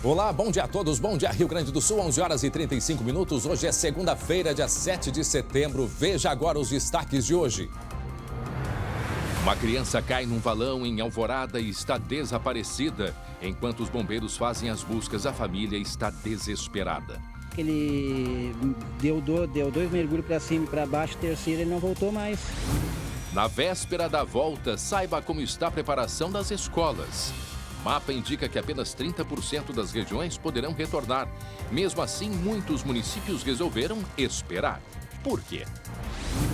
Olá, bom dia a todos, bom dia Rio Grande do Sul, 11 horas e 35 minutos. Hoje é segunda-feira, dia 7 de setembro. Veja agora os destaques de hoje. Uma criança cai num valão em Alvorada e está desaparecida. Enquanto os bombeiros fazem as buscas, a família está desesperada. Ele deu 2 mergulhos para cima e para baixo, terceiro ele não voltou mais. Na véspera da volta, saiba como está a preparação das escolas. O mapa indica que apenas 30% das regiões poderão retornar. Mesmo assim, muitos municípios resolveram esperar. Por quê?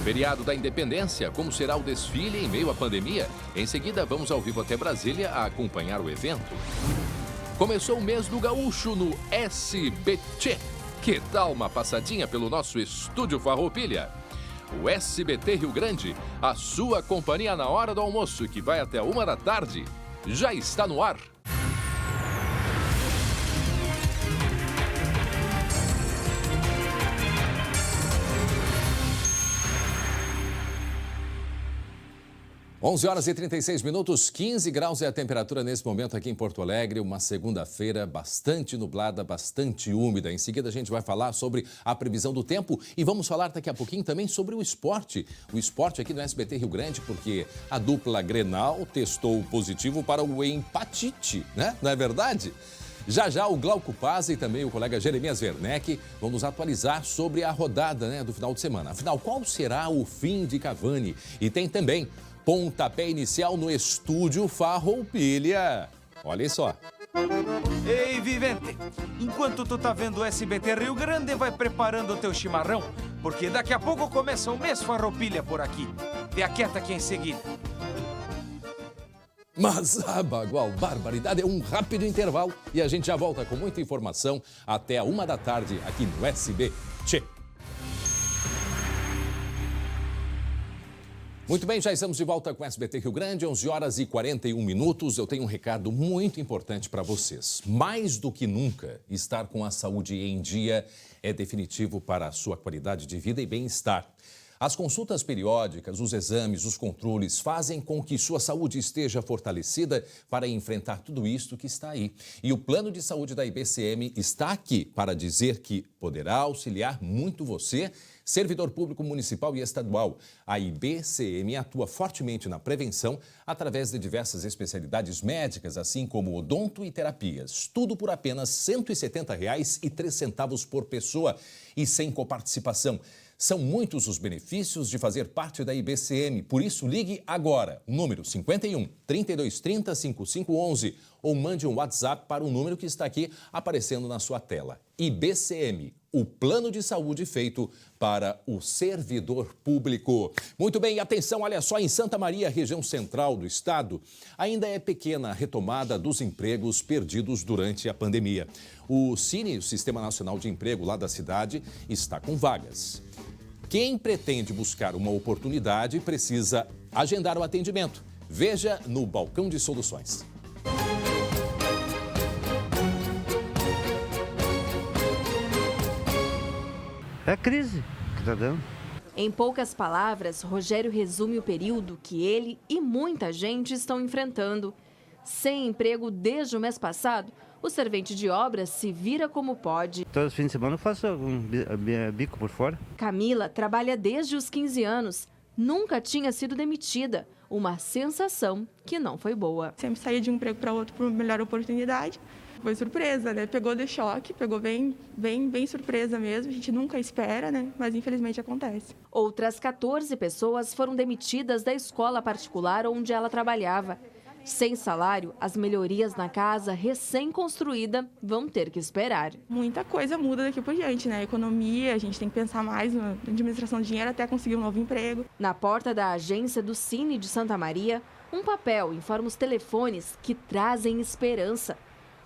Feriado da Independência, como será o desfile em meio à pandemia? Em seguida, vamos ao vivo até Brasília a acompanhar o evento. Começou o mês do gaúcho no SBT. Que tal uma passadinha pelo nosso estúdio Farroupilha? O SBT Rio Grande, a sua companhia na hora do almoço, que vai até 1 da tarde, já está no ar. Onze horas e 36 minutos, 15 graus é a temperatura nesse momento aqui em Porto Alegre. Uma segunda-feira bastante nublada, bastante úmida. Em seguida a gente vai falar sobre a previsão do tempo e vamos falar daqui a pouquinho também sobre o esporte. O esporte aqui no SBT Rio Grande, porque a dupla Grenal testou positivo para o empatite, né? Não é verdade? Já o Glauco Paz e também o colega Jeremias Werneck vão nos atualizar sobre a rodada, né, do final de semana. Afinal, qual será o fim de Cavani? E tem também pontapé inicial no estúdio Farroupilha. Olha só. Ei, Vivente, enquanto tu tá vendo o SBT Rio Grande, vai preparando o teu chimarrão, porque daqui a pouco começa o mês Farroupilha por aqui. Te aquieta aqui em seguida. Mas a bagual barbaridade é um rápido intervalo e a gente já volta com muita informação até a 1 da tarde aqui no SBT. Muito bem, já estamos de volta com o SBT Rio Grande, 11 horas e 41 minutos. Eu tenho um recado muito importante para vocês. Mais do que nunca, estar com a saúde em dia é definitivo para a sua qualidade de vida e bem-estar. As consultas periódicas, os exames, os controles fazem com que sua saúde esteja fortalecida para enfrentar tudo isso que está aí. E o plano de saúde da IBCM está aqui para dizer que poderá auxiliar muito você, servidor público municipal e estadual. A IBCM atua fortemente na prevenção através de diversas especialidades médicas, assim como odonto e terapias. Tudo por apenas R$ 170,03 por pessoa e sem coparticipação. São muitos os benefícios de fazer parte da IBCM, por isso ligue agora, número 51 3230 5511 ou mande um WhatsApp para o número que está aqui aparecendo na sua tela. IBCM, o plano de saúde feito para o servidor público. Muito bem, atenção, olha só, em Santa Maria, região central do estado, ainda é pequena a retomada dos empregos perdidos durante a pandemia. O Cine, o Sistema Nacional de Emprego lá da cidade, está com vagas. Quem pretende buscar uma oportunidade precisa agendar o atendimento. Veja no Balcão de Soluções. É a crise que está dando. Em poucas palavras, Rogério resume o período que ele e muita gente estão enfrentando. Sem emprego desde o mês passado, o servente de obras se vira como pode. Todos os fins de semana eu faço um bico por fora. Camila trabalha desde os 15 anos. Nunca tinha sido demitida. Uma sensação que não foi boa. Sempre saía de um emprego para outro por melhor oportunidade. Foi surpresa, né? Pegou de choque, pegou bem surpresa mesmo. A gente nunca espera, né? Mas infelizmente acontece. Outras 14 pessoas foram demitidas da escola particular onde ela trabalhava. Sem salário, as melhorias na casa recém-construída vão ter que esperar. Muita coisa muda daqui por diante, né? Economia, a gente tem que pensar mais na administração de dinheiro até conseguir um novo emprego. Na porta da agência do Cine de Santa Maria, um papel informa os telefones que trazem esperança.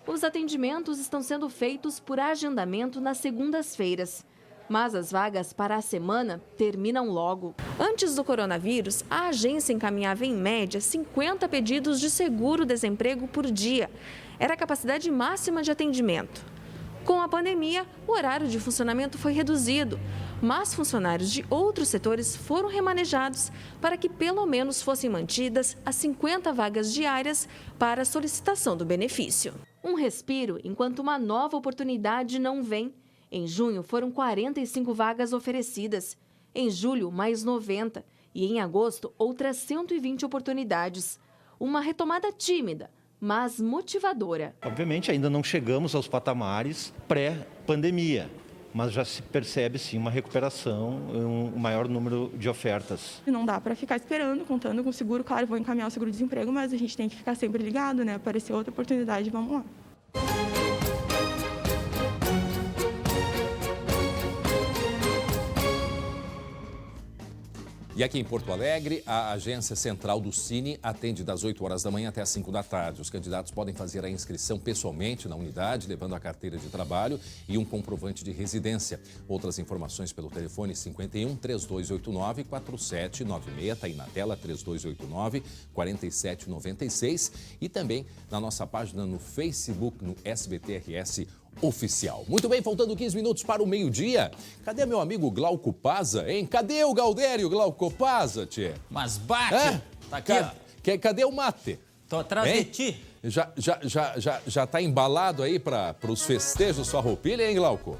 Os atendimentos estão sendo feitos por agendamento nas segundas-feiras. Mas as vagas para a semana terminam logo. Antes do coronavírus, a agência encaminhava em média 50 pedidos de seguro-desemprego por dia. Era a capacidade máxima de atendimento. Com a pandemia, o horário de funcionamento foi reduzido, mas funcionários de outros setores foram remanejados para que pelo menos fossem mantidas as 50 vagas diárias para a solicitação do benefício. Um respiro enquanto uma nova oportunidade não vem. Em junho, foram 45 vagas oferecidas. Em julho, mais 90. E em agosto, outras 120 oportunidades. Uma retomada tímida, mas motivadora. Obviamente, ainda não chegamos aos patamares pré-pandemia, mas já se percebe, sim, uma recuperação, um maior número de ofertas. Não dá para ficar esperando, contando com o seguro. Claro, vou encaminhar o seguro-desemprego, mas a gente tem que ficar sempre ligado, né? Aparecer outra oportunidade, vamos lá. E aqui em Porto Alegre, a agência central do Cine atende das 8 horas da manhã até as 5 da tarde. Os candidatos podem fazer a inscrição pessoalmente na unidade, levando a carteira de trabalho e um comprovante de residência. Outras informações pelo telefone 51 3289 4796, está aí na tela, 3289 4796, e também na nossa página no Facebook, no SBT-RS Oficial. Muito bem, faltando 15 minutos para o meio-dia. Cadê meu amigo Glauco Pazza, hein? Cadê o Galdério Glauco Pazza, tchê? Mas bate! Tá aqui, ó. Cadê o mate? Tô atrás de ti. Já tá embalado aí para os festejos Farroupilha, hein, Glauco?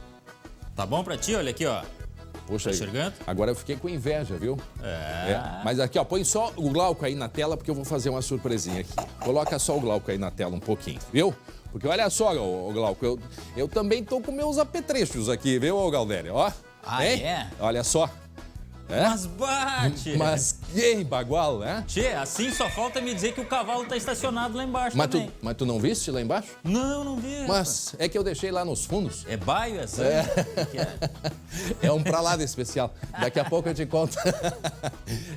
Tá bom pra ti? Olha aqui, ó. Poxa, tá enxergando? Agora eu fiquei com inveja, viu? Mas aqui, ó, põe só o Glauco aí na tela, porque eu vou fazer uma surpresinha aqui. Coloca só o Glauco aí na tela um pouquinho, viu? Porque olha só, Glauco, eu também tô com meus apetrechos aqui, viu, Galdério? Ó, hein? É? Olha só. Mas bate! Mas que bagual, né? Tchê, assim só falta me dizer que o cavalo tá estacionado lá embaixo também. Mas tu não viste lá embaixo? Não vi. Mas é que eu deixei lá nos fundos. É baio essa? É um pra lá de especial. Daqui a pouco eu te conto.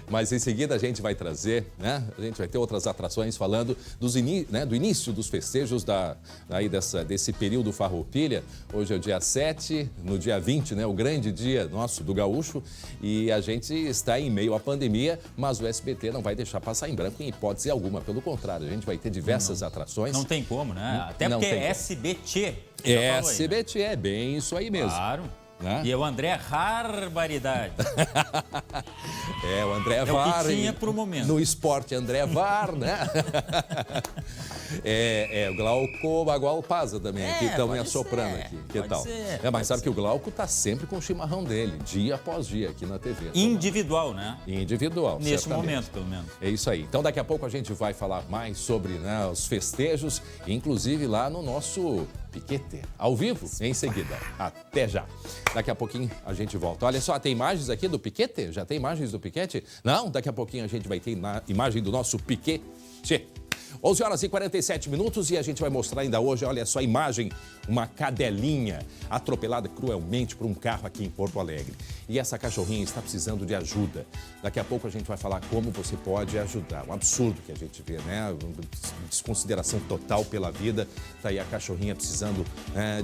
Mas em seguida a gente vai trazer, né? A gente vai ter outras atrações falando do início dos festejos desse período Farroupilha. Hoje é o dia 7, no dia 20, né? O grande dia nosso do gaúcho. E a gente está em meio à pandemia, mas o SBT não vai deixar passar em branco em hipótese alguma. Pelo contrário, a gente vai ter diversas atrações. Não tem como, né? Até porque é SBT. SBT, é bem isso aí mesmo. Claro. Né? E o André Barbaridade. O André VAR. É o que tinha pro momento. No esporte, André VAR, né? O Glauco Bagual Pazza também, aqui estão me assoprando aqui. Que tal? Mas sabe que o Glauco tá sempre com o chimarrão dele, dia após dia, aqui na TV. Individual, né? Individual, neste certamente. momento, pelo menos. É isso aí. Então, daqui a pouco a gente vai falar mais sobre os festejos, inclusive lá no nosso Piquete, ao vivo, em seguida. Até já. Daqui a pouquinho a gente volta. Olha só, tem imagens aqui do Piquete? Já tem imagens do Piquete? Não, daqui a pouquinho a gente vai ter imagem do nosso Piquete. 11 horas e 47 minutos e a gente vai mostrar ainda hoje, olha só a imagem, uma cadelinha atropelada cruelmente por um carro aqui em Porto Alegre. E essa cachorrinha está precisando de ajuda. Daqui a pouco a gente vai falar como você pode ajudar. Um absurdo que a gente vê, né? Desconsideração total pela vida. Tá aí a cachorrinha precisando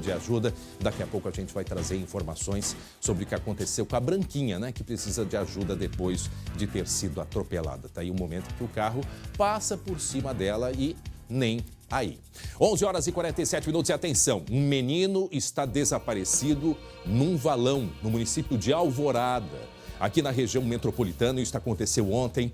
de ajuda. Daqui a pouco a gente vai trazer informações sobre o que aconteceu com a Branquinha, né? Que precisa de ajuda depois de ter sido atropelada. Tá aí o momento que o carro passa por cima dela e nem aí. 11 horas e 47 minutos e atenção, um menino está desaparecido num valão no município de Alvorada, aqui na região metropolitana. Isso aconteceu ontem.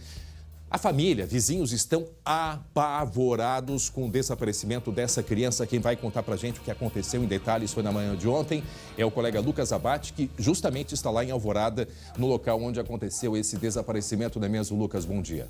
A família, vizinhos estão apavorados com o desaparecimento dessa criança. Quem vai contar pra gente o que aconteceu em detalhes foi na manhã de ontem. É o colega Lucas Abate, que justamente está lá em Alvorada, no local onde aconteceu esse desaparecimento. Não é mesmo, Lucas? Bom dia.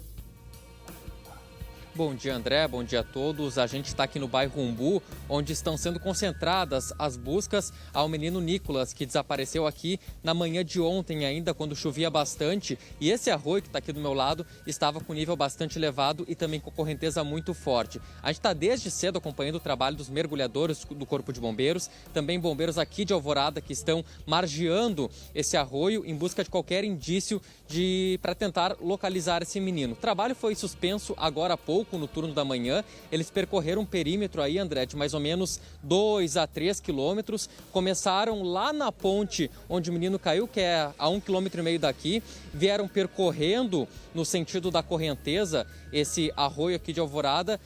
Bom dia, André. Bom dia a todos. A gente está aqui no bairro Umbu, onde estão sendo concentradas as buscas ao menino Nicolas, que desapareceu aqui na manhã de ontem ainda, quando chovia bastante. E esse arroio que está aqui do meu lado estava com nível bastante elevado e também com correnteza muito forte. A gente está desde cedo acompanhando o trabalho dos mergulhadores do Corpo de Bombeiros, também bombeiros aqui de Alvorada que estão margeando esse arroio em busca de qualquer indício para tentar localizar esse menino. O trabalho foi suspenso agora há pouco, no turno da manhã. Eles percorreram um perímetro aí, André, de mais ou menos 2 a 3 quilômetros. Começaram lá na ponte onde o menino caiu, que é a 1,5 km daqui. Vieram percorrendo no sentido da correnteza esse arroio aqui de Alvorada,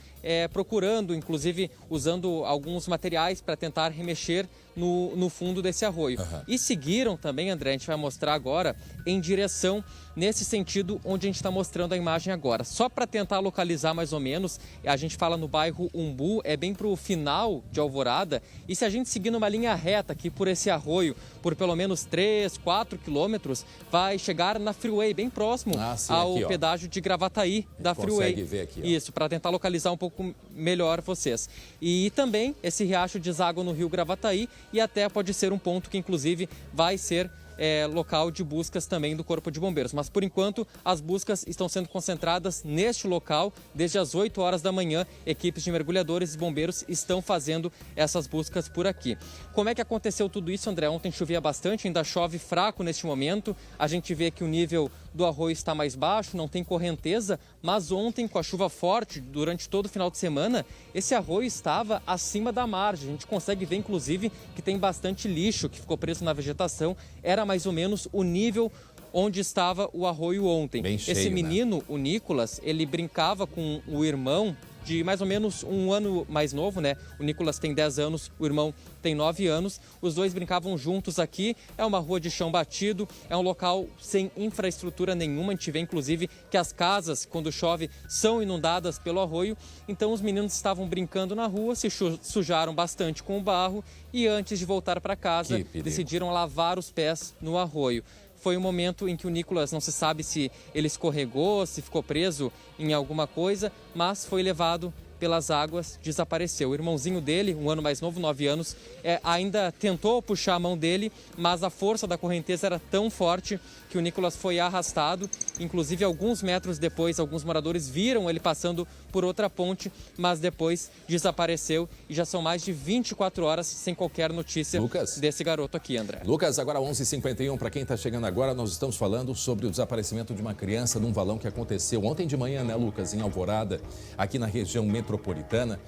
procurando, inclusive, usando alguns materiais para tentar remexer no fundo desse arroio. E seguiram também, André, a gente vai mostrar agora, em direção nesse sentido onde a gente está mostrando a imagem agora. Só para tentar localizar mais ou menos, a gente fala no bairro Umbu, é bem para o final de Alvorada, e se a gente seguir numa linha reta aqui por esse arroio, por pelo menos 3, 4 quilômetros, vai chegar na Freeway, bem próximo ao aqui, pedágio de Gravataí da Freeway. Consegue ver aqui, ó. Isso, para tentar localizar um pouco melhor vocês. E também esse riacho deságua no rio Gravataí e até pode ser um ponto que inclusive vai ser local de buscas também do Corpo de Bombeiros. Mas, por enquanto, as buscas estão sendo concentradas neste local. Desde as 8 horas da manhã, equipes de mergulhadores e bombeiros estão fazendo essas buscas por aqui. Como é que aconteceu tudo isso, André? Ontem chovia bastante, ainda chove fraco neste momento. A gente vê que o nível do arroio está mais baixo, não tem correnteza, mas ontem, com a chuva forte, durante todo o final de semana, esse arroio estava acima da margem. A gente consegue ver, inclusive, que tem bastante lixo que ficou preso na vegetação. Era mais ou menos o nível onde estava o arroio ontem. Bem cheio, esse menino, o Nicolas, ele brincava com o irmão de mais ou menos um ano mais novo, né? O Nicolas tem 10 anos, o irmão tem 9 anos. Os dois brincavam juntos aqui. É uma rua de chão batido, é um local sem infraestrutura nenhuma. A gente vê, inclusive, que as casas, quando chove, são inundadas pelo arroio. Então, os meninos estavam brincando na rua, se sujaram bastante com o barro e, antes de voltar para casa, decidiram lavar os pés no arroio. Foi um momento em que o Nicolas, não se sabe se ele escorregou, se ficou preso em alguma coisa, mas foi levado pelas águas, desapareceu. O irmãozinho dele, um ano mais novo, 9 anos, ainda tentou puxar a mão dele, mas a força da correnteza era tão forte que o Nicolas foi arrastado. Inclusive, alguns metros depois, alguns moradores viram ele passando por outra ponte, mas depois desapareceu e já são mais de 24 horas sem qualquer notícia desse garoto aqui, André. Lucas, agora 11h51, para quem está chegando agora, nós estamos falando sobre o desaparecimento de uma criança num valão que aconteceu ontem de manhã, né, Lucas, em Alvorada, aqui na região metropolitana.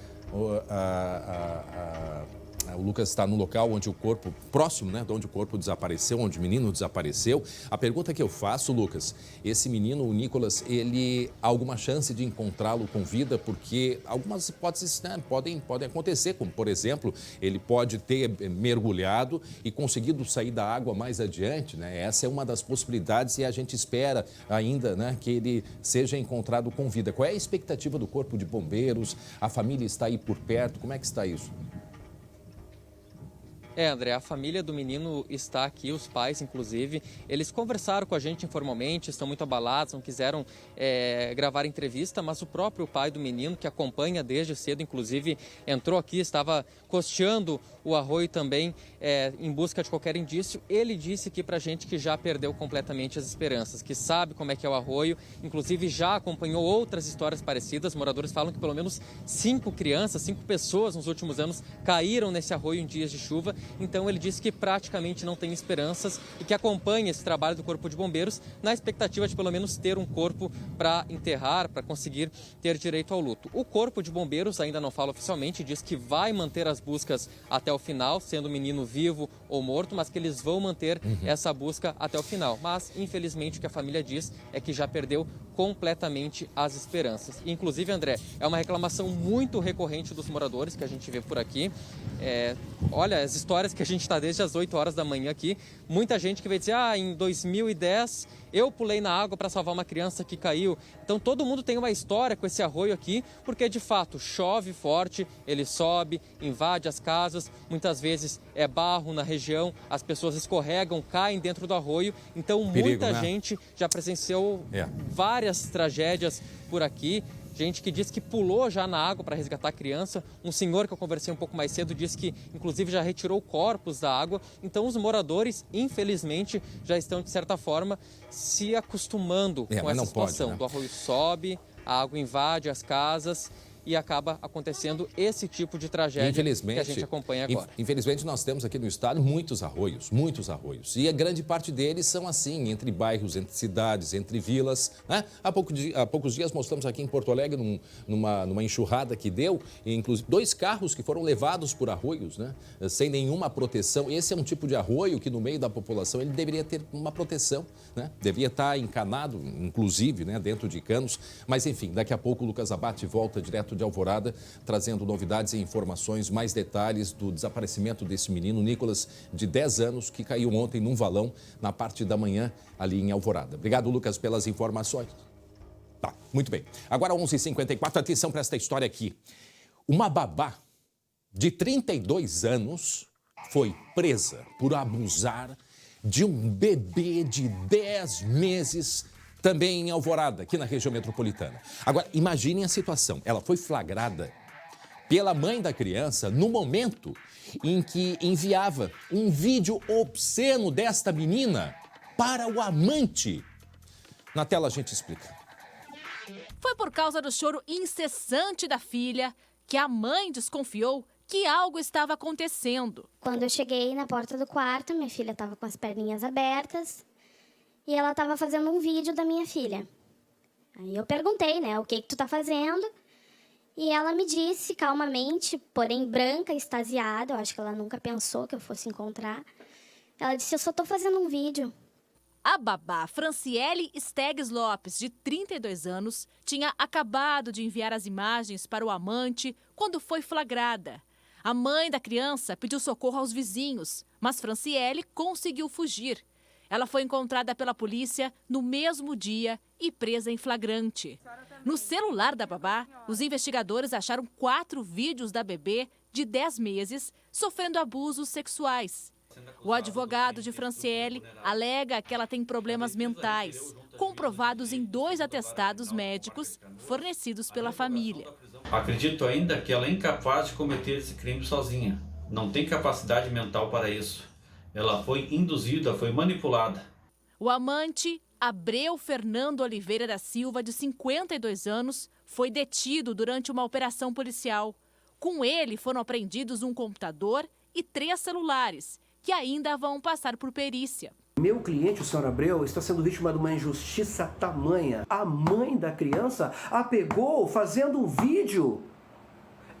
O Lucas está no local onde o corpo, próximo, né, de onde o corpo desapareceu, onde o menino desapareceu. A pergunta que eu faço, Lucas, esse menino, o Nicolas, ele há alguma chance de encontrá-lo com vida? Porque algumas hipóteses, né, podem acontecer, como, por exemplo, ele pode ter mergulhado e conseguido sair da água mais adiante, né? Essa é uma das possibilidades e a gente espera ainda, né, que ele seja encontrado com vida. Qual é a expectativa do Corpo de Bombeiros? A família está aí por perto? Como é que está isso? André, a família do menino está aqui, os pais, inclusive. Eles conversaram com a gente informalmente, estão muito abalados, não quiseram gravar entrevista, mas o próprio pai do menino, que acompanha desde cedo, inclusive, entrou aqui, estava costeando o arroio também, em busca de qualquer indício. Ele disse aqui pra gente que já perdeu completamente as esperanças, que sabe como é que é o arroio, inclusive já acompanhou outras histórias parecidas. Moradores falam que pelo menos 5 pessoas nos últimos anos caíram nesse arroio em dias de chuva. Então ele disse que praticamente não tem esperanças e que acompanha esse trabalho do Corpo de Bombeiros na expectativa de pelo menos ter um corpo para enterrar, para conseguir ter direito ao luto. O Corpo de Bombeiros ainda não fala oficialmente, diz que vai manter as buscas até o final, sendo o menino vivo ou morto, mas que eles vão manter essa busca até o final. Mas, infelizmente, o que a família diz é que já perdeu completamente as esperanças. Inclusive, André, é uma reclamação muito recorrente dos moradores que a gente vê por aqui. Olha, as histórias que a gente está desde as 8 horas da manhã aqui, muita gente que vai dizer, em 2010 eu pulei na água para salvar uma criança que caiu. Então todo mundo tem uma história com esse arroio aqui, porque de fato chove forte, ele sobe, invade as casas, muitas vezes é barro na região, as pessoas escorregam, caem dentro do arroio. Então muita gente já presenciou várias tragédias por aqui. Gente que disse que pulou já na água para resgatar a criança. Um senhor que eu conversei um pouco mais cedo disse que, inclusive, já retirou corpos da água. Então, os moradores, infelizmente, já estão, de certa forma, se acostumando com essa situação. Do arroio sobe, a água invade as casas e acaba acontecendo esse tipo de tragédia que a gente acompanha agora. Infelizmente, nós temos aqui no estado muitos arroios. E a grande parte deles são assim, entre bairros, entre cidades, entre vilas, né? Há poucos dias mostramos aqui em Porto Alegre, numa enxurrada que deu, inclusive 2 carros que foram levados por arroios, né? Sem nenhuma proteção. Esse é um tipo de arroio que no meio da população ele deveria ter uma proteção, né? Devia estar encanado, inclusive, né, dentro de canos. Mas enfim, daqui a pouco o Lucas Abate volta direto de Alvorada, trazendo novidades e informações, mais detalhes do desaparecimento desse menino, Nicolas, de 10 anos, que caiu ontem num valão na parte da manhã ali em Alvorada. Obrigado, Lucas, pelas informações. Tá, muito bem. Agora 11h54, atenção para esta história aqui. Uma babá de 32 anos foi presa por abusar de um bebê de 10 meses, também em Alvorada, aqui na região metropolitana. Agora, imaginem a situação. Ela foi flagrada pela mãe da criança no momento em que enviava um vídeo obsceno desta menina para o amante. Na tela a gente explica. Foi por causa do choro incessante da filha que a mãe desconfiou que algo estava acontecendo. Quando eu cheguei na porta do quarto, minha filha estava com as perninhas abertas e ela estava fazendo um vídeo da minha filha. Aí eu perguntei, né, o que tu tá fazendo? E ela me disse calmamente, porém branca, extasiada, eu acho que ela nunca pensou que eu fosse encontrar. Ela disse, eu só tô fazendo um vídeo. A babá Franciele Stegues Lopes, de 32 anos, tinha acabado de enviar as imagens para o amante quando foi flagrada. A mãe da criança pediu socorro aos vizinhos, mas Franciele conseguiu fugir. Ela foi encontrada pela polícia no mesmo dia e presa em flagrante. No celular da babá, os investigadores acharam 4 vídeos da bebê de 10 meses sofrendo abusos sexuais. O advogado de Franciele alega que ela tem problemas mentais, comprovados em 2 atestados médicos fornecidos pela família. Acredito ainda que ela é incapaz de cometer esse crime sozinha. Não tem capacidade mental para isso. Ela foi induzida, foi manipulada. O amante, Abreu Fernando Oliveira da Silva, de 52 anos, foi detido durante uma operação policial. Com ele foram apreendidos um computador e 3 celulares, que ainda vão passar por perícia. Meu cliente, o senhor Abreu, está sendo vítima de uma injustiça tamanha. A mãe da criança a pegou fazendo um vídeo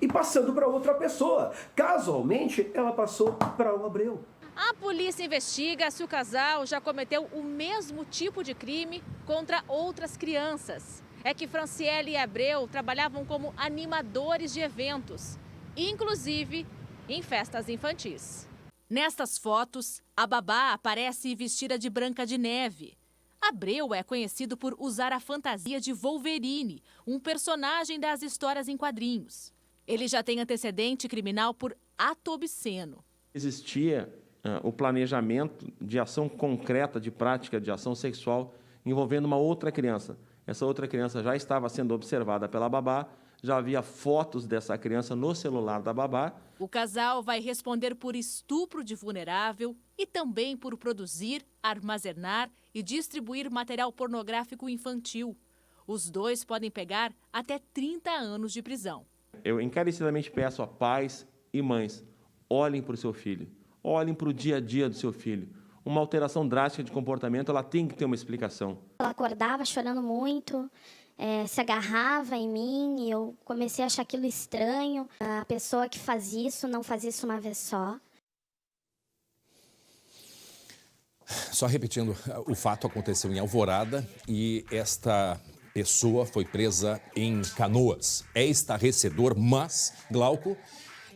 e passando para outra pessoa. Casualmente, ela passou para o Abreu. A polícia investiga se o casal já cometeu o mesmo tipo de crime contra outras crianças. É que Franciele e Abreu trabalhavam como animadores de eventos, inclusive em festas infantis. Nestas fotos, a babá aparece vestida de Branca de Neve. Abreu é conhecido por usar a fantasia de Wolverine, um personagem das histórias em quadrinhos. Ele já tem antecedente criminal por ato obsceno. Existia o planejamento de ação concreta de prática de ação sexual envolvendo uma outra criança. Essa outra criança já estava sendo observada pela babá, já havia fotos dessa criança no celular da babá. O casal vai responder por estupro de vulnerável e também por produzir, armazenar e distribuir material pornográfico infantil. Os 2 podem pegar até 30 anos de prisão. Eu encarecidamente peço a pais e mães, olhem para o seu filho, olhem para o dia a dia do seu filho. Uma alteração drástica de comportamento, ela tem que ter uma explicação. Ela acordava chorando muito, se agarrava em mim e eu comecei a achar aquilo estranho. A pessoa que faz isso não faz isso uma vez só. Só repetindo, o fato aconteceu em Alvorada e esta pessoa foi presa em Canoas. É estarrecedor, mas, Glauco,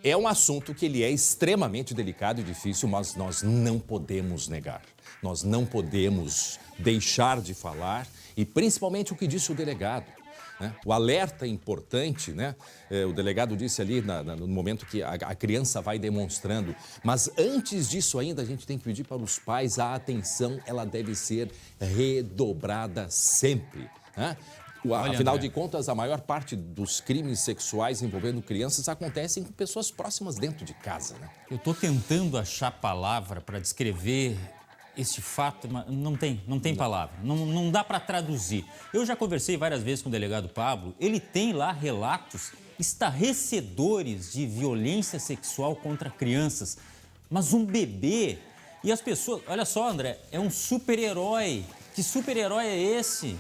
é um assunto que ele é extremamente delicado e difícil, mas nós não podemos negar. Nós não podemos deixar de falar e principalmente o que disse o delegado. Né? O alerta é importante, né? O delegado disse ali no momento que a criança vai demonstrando. Mas antes disso ainda, a gente tem que pedir para os pais a atenção, ela deve ser redobrada sempre. Né? Afinal de contas, a maior parte dos crimes sexuais envolvendo crianças acontecem com pessoas próximas dentro de casa. Né? Eu estou tentando achar palavra para descrever este fato, mas não tem palavra, não dá para traduzir. Eu já conversei várias vezes com o delegado Pablo, ele tem lá relatos estarrecedores de violência sexual contra crianças, mas um bebê, e as pessoas, olha só, André, é um super-herói. Que super-herói é esse?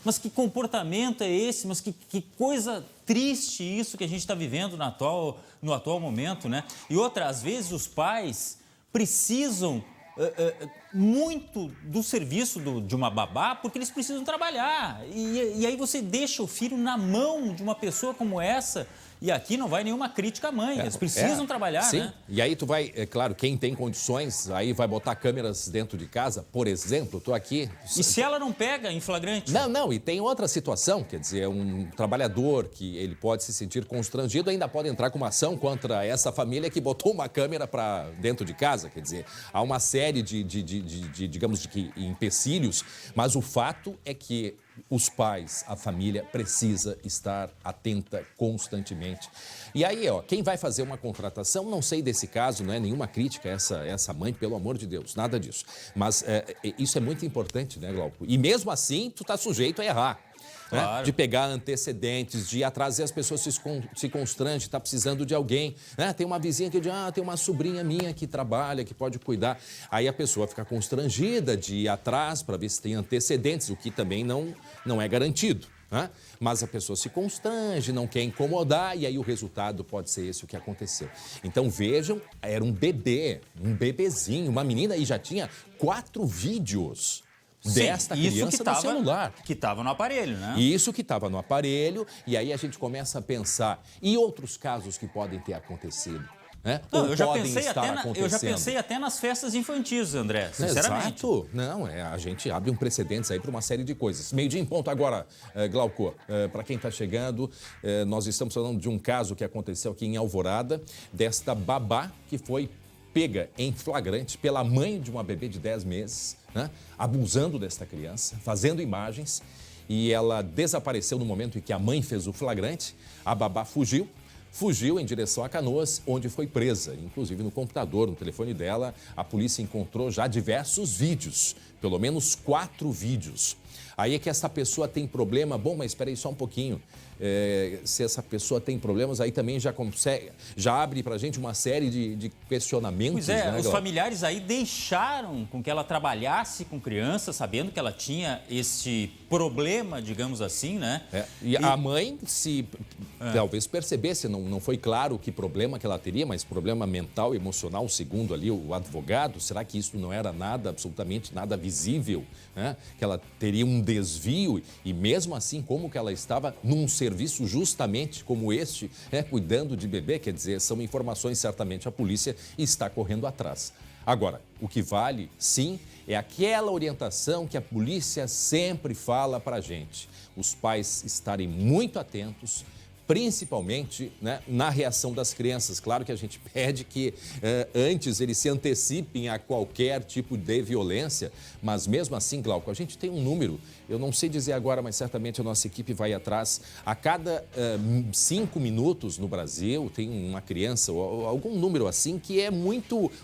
Mas que comportamento é esse? Mas que coisa triste isso que a gente está vivendo no atual momento, né? E outra, às vezes os pais precisam muito do serviço de uma babá porque eles precisam trabalhar. E aí você deixa o filho na mão de uma pessoa como essa. E aqui não vai nenhuma crítica à mãe, eles precisam trabalhar, sim. né? E aí tu vai, é claro, quem tem condições, aí vai botar câmeras dentro de casa, por exemplo, tô aqui... E se ela não pega em flagrante? Não, e tem outra situação, quer dizer, um trabalhador que ele pode se sentir constrangido, ainda pode entrar com uma ação contra essa família que botou uma câmera para dentro de casa, quer dizer, há uma série de digamos, de empecilhos, mas o fato é que os pais, a família, precisa estar atenta constantemente. E aí, quem vai fazer uma contratação, não sei desse caso, não é nenhuma crítica a essa mãe, pelo amor de Deus, nada disso. Mas isso é muito importante, né, Glauco? E mesmo assim, tu tá sujeito a errar. Claro. Né? De pegar antecedentes, de ir atrás e as pessoas se constrangem, está precisando de alguém. Né? Tem uma vizinha que diz, tem uma sobrinha minha que trabalha, que pode cuidar. Aí a pessoa fica constrangida de ir atrás para ver se tem antecedentes, o que também não é garantido. Né? Mas a pessoa se constrange, não quer incomodar e aí o resultado pode ser esse o que aconteceu. Então vejam, era um bebezinho, uma menina e já tinha 4 vídeos. Desta criança no celular. Que estava no aparelho, né? Isso que estava no aparelho, e aí a gente começa a pensar, e outros casos que podem ter acontecido? Né? Não, eu já pensei até nas festas infantis, André, sinceramente. Exato. Não, a gente abre um precedentes aí para uma série de coisas. Meio-dia em ponto agora, Glauco, para quem está chegando, nós estamos falando de um caso que aconteceu aqui em Alvorada, desta babá que foi pega em flagrante pela mãe de uma bebê de 10 meses, né? Abusando desta criança, fazendo imagens, e ela desapareceu no momento em que a mãe fez o flagrante. A babá fugiu em direção a Canoas, onde foi presa. Inclusive no computador, no telefone dela, a polícia encontrou já diversos vídeos, pelo menos 4 vídeos. Aí é que essa pessoa tem problema, bom, mas espera aí só um pouquinho. Se essa pessoa tem problemas, aí também já abre pra gente uma série de questionamentos. Pois é, né, os familiares aí deixaram com que ela trabalhasse com criança, sabendo que ela tinha esse problema, digamos assim, né? E a mãe, se talvez percebesse, não foi claro que problema que ela teria, mas problema mental, emocional, segundo ali o advogado, será que isso não era absolutamente nada visível, né? Que ela teria um desvio e mesmo assim, como que ela estava num serviço justamente como este, cuidando de bebê, quer dizer, são informações certamente a polícia está correndo atrás. Agora, o que vale, sim, é aquela orientação que a polícia sempre fala para a gente. Os pais estarem muito atentos, principalmente, né, na reação das crianças. Claro que a gente pede que antes eles se antecipem a qualquer tipo de violência, mas mesmo assim, Glauco, a gente tem um número, eu não sei dizer agora, mas certamente a nossa equipe vai atrás. A cada 5 minutos no Brasil tem uma criança, ou algum número assim, que é um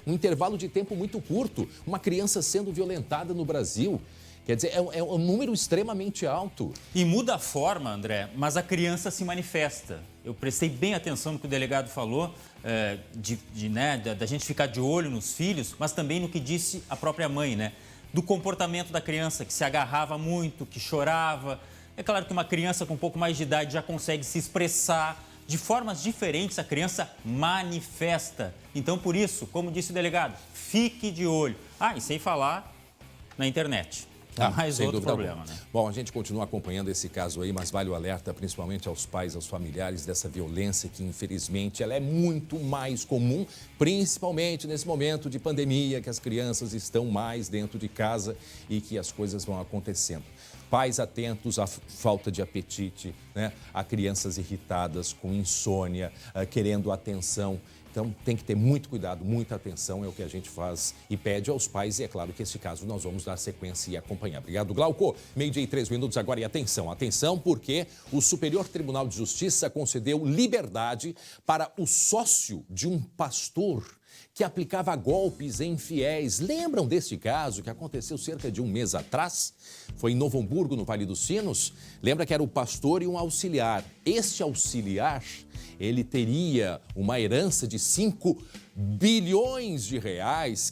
intervalo de tempo muito curto, uma criança sendo violentada no Brasil. Quer dizer, é um número extremamente alto. E muda a forma, André, mas a criança se manifesta. Eu prestei bem atenção no que o delegado falou, da gente ficar de olho nos filhos, mas também no que disse a própria mãe, né? Do comportamento da criança, que se agarrava muito, que chorava. É claro que uma criança com um pouco mais de idade já consegue se expressar. De formas diferentes, a criança manifesta. Então, por isso, como disse o delegado, fique de olho. E sem falar na internet. Mais outro problema, né? Bom, a gente continua acompanhando esse caso aí, mas vale o alerta principalmente aos pais, aos familiares dessa violência que, infelizmente, ela é muito mais comum, principalmente nesse momento de pandemia, que as crianças estão mais dentro de casa e que as coisas vão acontecendo. Pais atentos à falta de apetite, né? A crianças irritadas, com insônia, querendo atenção. Então, tem que ter muito cuidado, muita atenção, é o que a gente faz e pede aos pais. E é claro que esse caso nós vamos dar sequência e acompanhar. Obrigado, Glauco. 12:03 agora e atenção, porque o Superior Tribunal de Justiça concedeu liberdade para o sócio de um pastor que aplicava golpes em fiéis. Lembram deste caso que aconteceu cerca de um mês atrás? Foi em Novo Hamburgo, no Vale dos Sinos. Lembra que era o pastor e um auxiliar. Este auxiliar, ele teria uma herança de 5 bilhões de reais,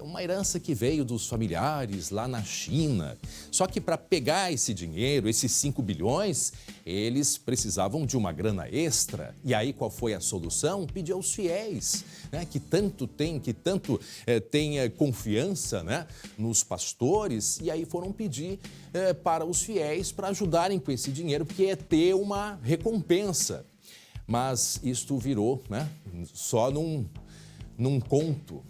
uma herança que veio dos familiares lá na China. Só que para pegar esse dinheiro, esses 5 bilhões, eles precisavam de uma grana extra. E aí qual foi a solução? Pedir aos fiéis, né, que tanto tanto tem confiança, né, nos pastores, e aí foram pedir para os fiéis para ajudarem com esse dinheiro, porque é ter uma recompensa. Mas isto virou, né, só num conto.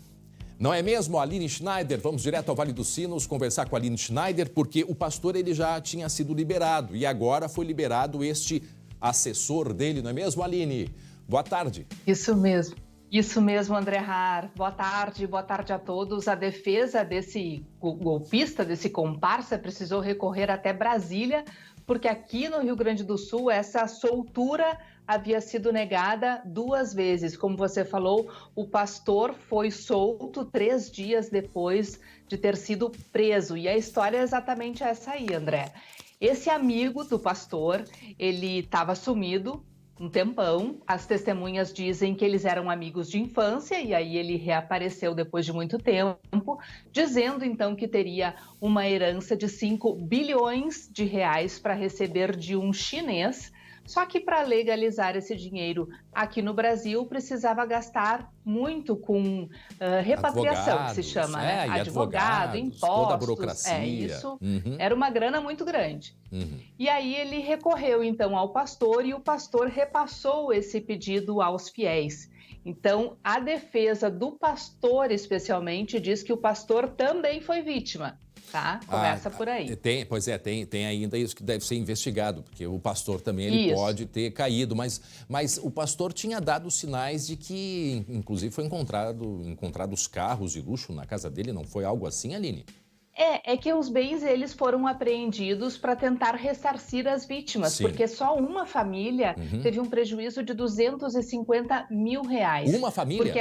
Não é mesmo, Aline Schneider? Vamos direto ao Vale dos Sinos conversar com a Aline Schneider, porque o pastor ele já tinha sido liberado e agora foi liberado este assessor dele, não é mesmo, Aline? Boa tarde. Isso mesmo, André Har. Boa tarde a todos. A defesa desse golpista, desse comparsa, precisou recorrer até Brasília, porque aqui no Rio Grande do Sul essa soltura havia sido negada 2 vezes. Como você falou, o pastor foi solto 3 dias depois de ter sido preso. E a história é exatamente essa aí, André. Esse amigo do pastor, ele estava sumido um tempão. As testemunhas dizem que eles eram amigos de infância e aí ele reapareceu depois de muito tempo, dizendo então que teria uma herança de 5 bilhões de reais para receber de um chinês. Só que para legalizar esse dinheiro aqui no Brasil, precisava gastar muito com repatriação, que se chama, né? Advogado, impostos. Toda a burocracia. Isso era uma grana muito grande. E aí ele recorreu, então, ao pastor e o pastor repassou esse pedido aos fiéis. Então, a defesa do pastor, especialmente, diz que o pastor também foi vítima. Tá? Começa por aí. Tem ainda isso que deve ser investigado, porque o pastor também ele pode ter caído, mas o pastor tinha dado sinais de que, inclusive, foi encontrados carros de luxo na casa dele, não foi algo assim, Aline? É que os bens eles foram apreendidos para tentar ressarcir as vítimas, porque só uma família teve um prejuízo de 250 mil reais. Uma família?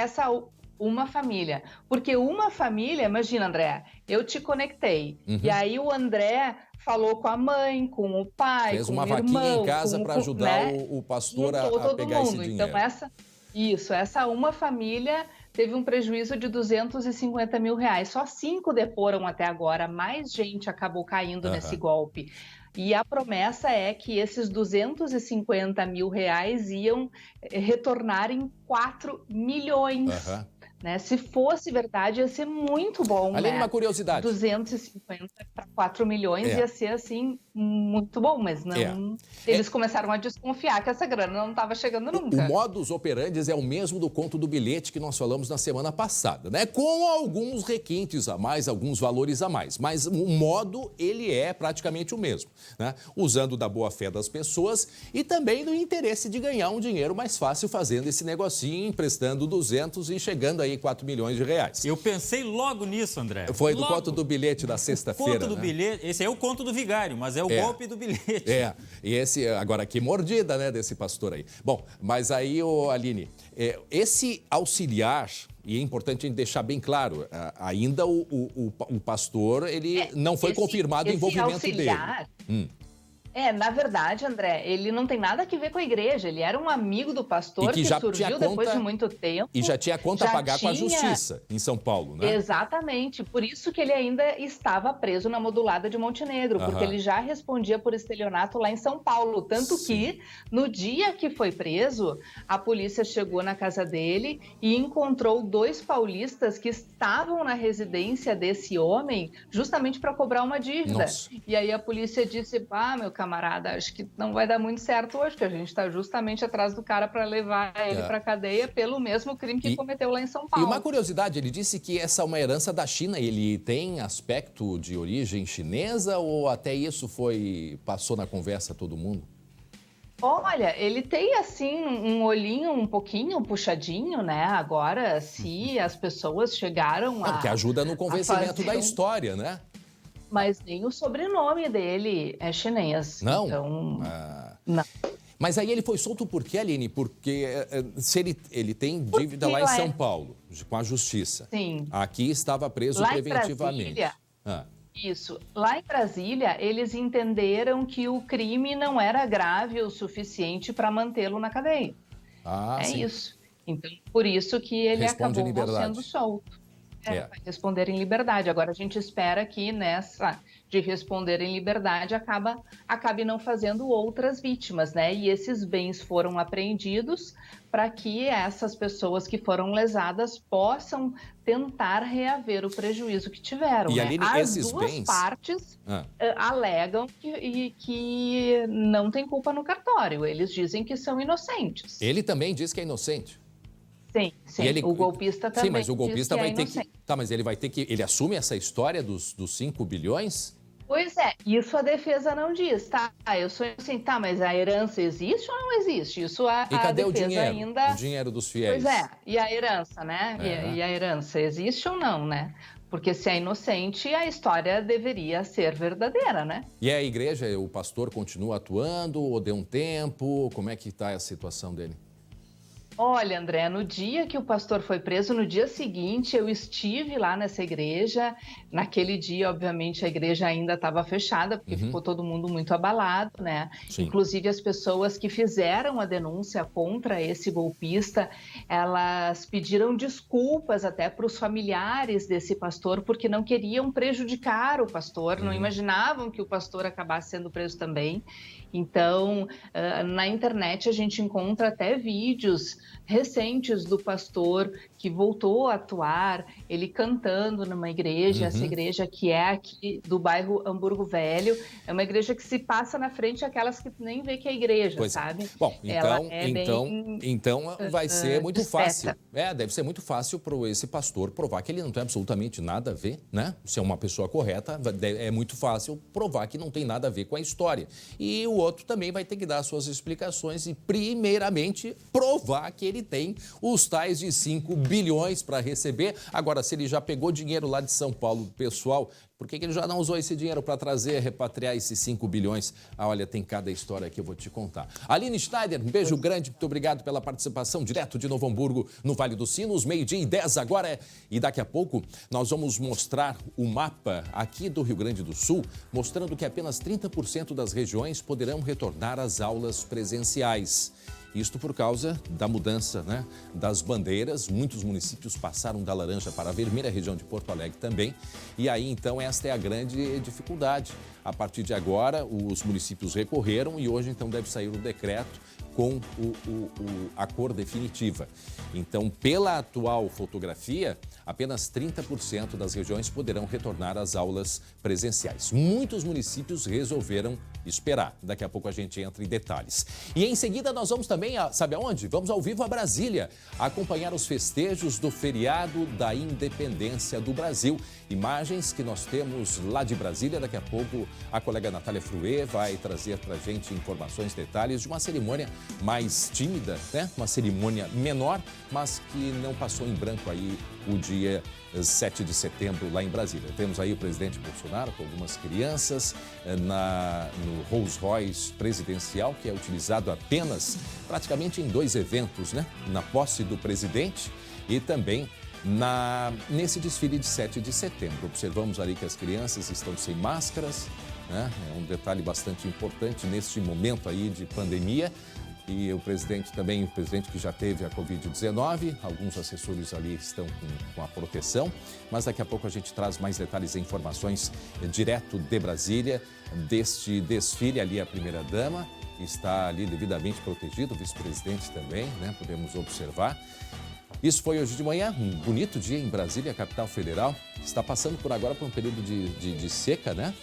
Uma família. Porque uma família, imagina, André, eu te conectei. E aí o André falou com a mãe, com o pai, fez com o uma irmão. vaquinha em casa para ajudar, né, o pastor a pegar esse dinheiro. Então, essa uma família teve um prejuízo de 250 mil reais. Só 5 deporam até agora. Mais gente acabou caindo nesse golpe. E a promessa é que esses 250 mil reais iam retornar em 4 milhões. Né? Se fosse verdade, ia ser muito bom. Além de uma curiosidade. 250 para 4 milhões ia ser, assim, muito bom, mas não... Eles começaram a desconfiar que essa grana não estava chegando nunca. O modus operandi é o mesmo do conto do bilhete que nós falamos na semana passada, né? Com alguns requintes a mais, alguns valores a mais. Mas o modo, ele é praticamente o mesmo, né? Usando da boa-fé das pessoas e também do interesse de ganhar um dinheiro mais fácil fazendo esse negocinho, emprestando 200 e chegando aí 4 milhões de reais. Eu pensei logo nisso, André. Foi do conto do bilhete da sexta-feira, conto do bilhete, esse é o conto do vigário, mas é o golpe do bilhete. E esse, agora que mordida, né, desse pastor aí. Bom, mas aí, Aline, esse auxiliar, e é importante a gente deixar bem claro, ainda o pastor, ele não foi confirmado o envolvimento dele. Na verdade, André, ele não tem nada a ver com a igreja. Ele era um amigo do pastor que surgiu depois de muito tempo. E já tinha conta a pagar com a justiça em São Paulo, né? Exatamente. Por isso que ele ainda estava preso na modulada de Montenegro, porque ele já respondia por estelionato lá em São Paulo. Tanto que, no dia que foi preso, a polícia chegou na casa dele e encontrou 2 paulistas que estavam na residência desse homem justamente para cobrar uma dívida. Nossa. E aí a polícia disse, meu camarada, acho que não vai dar muito certo hoje, porque a gente está justamente atrás do cara para levar ele para a cadeia pelo mesmo crime que cometeu lá em São Paulo. E uma curiosidade, ele disse que essa é uma herança da China, ele tem aspecto de origem chinesa ou até isso passou na conversa todo mundo? Olha, ele tem assim um olhinho um pouquinho puxadinho, né? Agora, se as pessoas chegaram porque ajuda no convencimento da história, né? Mas nem o sobrenome dele é chinês. Não? Então, não. Mas aí ele foi solto por quê, Aline? Porque se ele tem dívida lá em São Paulo, com a justiça. Sim. Aqui estava preso lá preventivamente. Em Brasília, isso. Lá em Brasília, eles entenderam que o crime não era grave o suficiente para mantê-lo na cadeia. Sim. Isso. Então, por isso que ele acabou sendo solto. Vai responder em liberdade. Agora, a gente espera que nessa de responder em liberdade acabe não fazendo outras vítimas, né? E esses bens foram apreendidos para que essas pessoas que foram lesadas possam tentar reaver o prejuízo que tiveram. E, né? Aline, As esses duas bens... partes alegam que não tem culpa no cartório. Eles dizem que são inocentes. Ele também diz que é inocente. Sim, o golpista também. Sim, mas o golpista vai ter inocente. que... Tá, mas ele vai ter que... Ele assume essa história dos 5 bilhões? Pois é, isso a defesa não diz, tá? Eu sou assim, tá, mas a herança existe ou não existe? Isso a cadê defesa o dinheiro? ainda... O dinheiro dos fiéis. Pois é, e a herança, né? E a herança existe ou não, né? Porque se é inocente, a história deveria ser verdadeira, né? E a igreja, o pastor continua atuando ou deu um tempo? Como é que está a situação dele? Olha, André, no dia que o pastor foi preso, no dia seguinte, eu estive lá nessa igreja. Naquele dia, obviamente, a igreja ainda estava fechada, porque ficou todo mundo muito abalado, né? Sim. Inclusive, as pessoas que fizeram a denúncia contra esse golpista, elas pediram desculpas até para os familiares desse pastor, porque não queriam prejudicar o pastor, não imaginavam que o pastor acabasse sendo preso também. Então, na internet a gente encontra até vídeos recentes do pastor que voltou a atuar, ele cantando numa igreja, essa igreja que é aqui do bairro Hamburgo Velho, é uma igreja que se passa na frente aquelas que nem vê que é igreja, sabe? Bom, então vai ser muito dispersa. fácil. Deve ser muito fácil para esse pastor provar que ele não tem absolutamente nada a ver, né? Se é uma pessoa correta, é muito fácil provar que não tem nada a ver com a história. E o outro também vai ter que dar suas explicações e, primeiramente, provar que ele tem os tais de 5 bilhões para receber. Agora, se ele já pegou dinheiro lá de São Paulo, pessoal, por que ele já não usou esse dinheiro para trazer, repatriar esses 5 bilhões? Olha, tem cada história que eu vou te contar. Aline Schneider, um beijo grande, muito obrigado pela participação, direto de Novo Hamburgo, no Vale dos Sinos, 12:10 agora. E daqui a pouco nós vamos mostrar o mapa aqui do Rio Grande do Sul, mostrando que apenas 30% das regiões poderão retornar às aulas presenciais. Isto por causa da mudança, né, das bandeiras. Muitos municípios passaram da laranja para a vermelha, a região de Porto Alegre também. E aí, então, esta é a grande dificuldade. A partir de agora, os municípios recorreram e hoje, então, deve sair o decreto com a cor definitiva. Então, pela atual fotografia, apenas 30% das regiões poderão retornar às aulas presenciais. Muitos municípios resolveram esperar. Daqui a pouco a gente entra em detalhes. E em seguida nós vamos também, sabe aonde? Vamos ao vivo a Brasília, acompanhar os festejos do feriado da Independência do Brasil. Imagens que nós temos lá de Brasília. Daqui a pouco a colega Natália Fruê vai trazer para a gente informações, detalhes de uma cerimônia mais tímida, né? Uma cerimônia menor, mas que não passou em branco aí o dia 7 de setembro lá em Brasília. Temos aí o presidente Bolsonaro com algumas crianças no Rolls Royce presidencial, que é utilizado apenas praticamente em 2 eventos, né? Na posse do presidente e também nesse desfile de 7 de setembro. Observamos ali que as crianças estão sem máscaras, né? É um detalhe bastante importante neste momento aí de pandemia. E o presidente também, o presidente que já teve a Covid-19, alguns assessores ali estão com a proteção, mas daqui a pouco a gente traz mais detalhes e informações direto de Brasília, deste desfile. Ali a primeira-dama está ali devidamente protegida, o vice-presidente também, né? Podemos observar. Isso foi hoje de manhã, um bonito dia em Brasília, capital federal. Está passando por agora por um período de seca, né?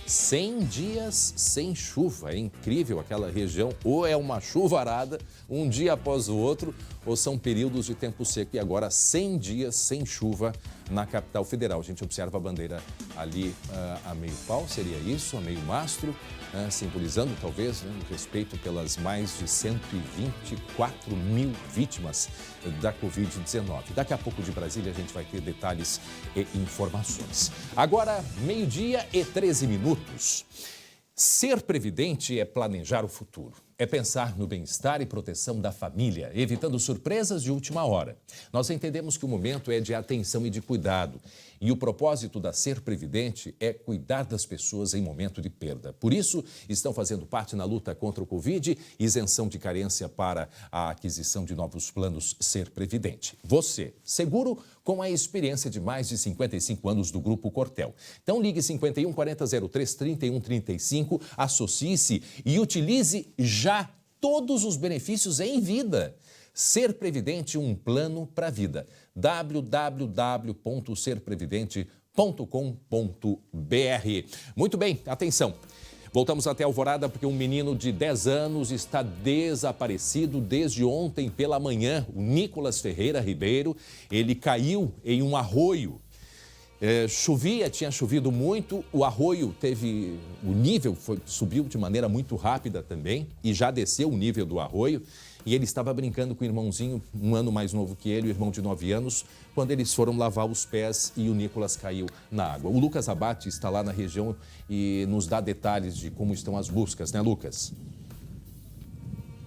100 dias sem chuva, é incrível aquela região, ou é uma chuvarada, um dia após o outro, ou são períodos de tempo seco. E agora 100 dias sem chuva na capital federal. A gente observa a bandeira ali a meio pau, seria isso, a meio mastro, simbolizando talvez, né, o respeito pelas mais de 124 mil vítimas da Covid-19. Daqui a pouco de Brasília a gente vai ter detalhes e informações. Agora, 12:13. Ser previdente é planejar o futuro. é pensar no bem-estar e proteção da família, evitando surpresas de última hora. Nós entendemos que o momento é de atenção e de cuidado. E o propósito da Ser Previdente é cuidar das pessoas em momento de perda. Por isso, estão fazendo parte na luta contra o Covid, isenção de carência para a aquisição de novos planos Ser Previdente. Você, seguro, com a experiência de mais de 55 anos do Grupo Cortel. Então, ligue 51 40 03 31 35, associe-se e utilize já todos os benefícios em vida. Ser Previdente, um plano para a vida. www.serprevidente.com.br. Muito bem, atenção. Voltamos até Alvorada porque um menino de 10 anos está desaparecido desde ontem pela manhã. O Nicolas Ferreira Ribeiro, ele caiu em um arroio. Tinha chovido muito, o arroio o nível subiu de maneira muito rápida também e já desceu o nível do arroio. E ele estava brincando com o irmãozinho, um ano mais novo que ele, o irmão de 9 anos, quando eles foram lavar os pés e o Nicolas caiu na água. O Lucas Abate está lá na região e nos dá detalhes de como estão as buscas, né, Lucas?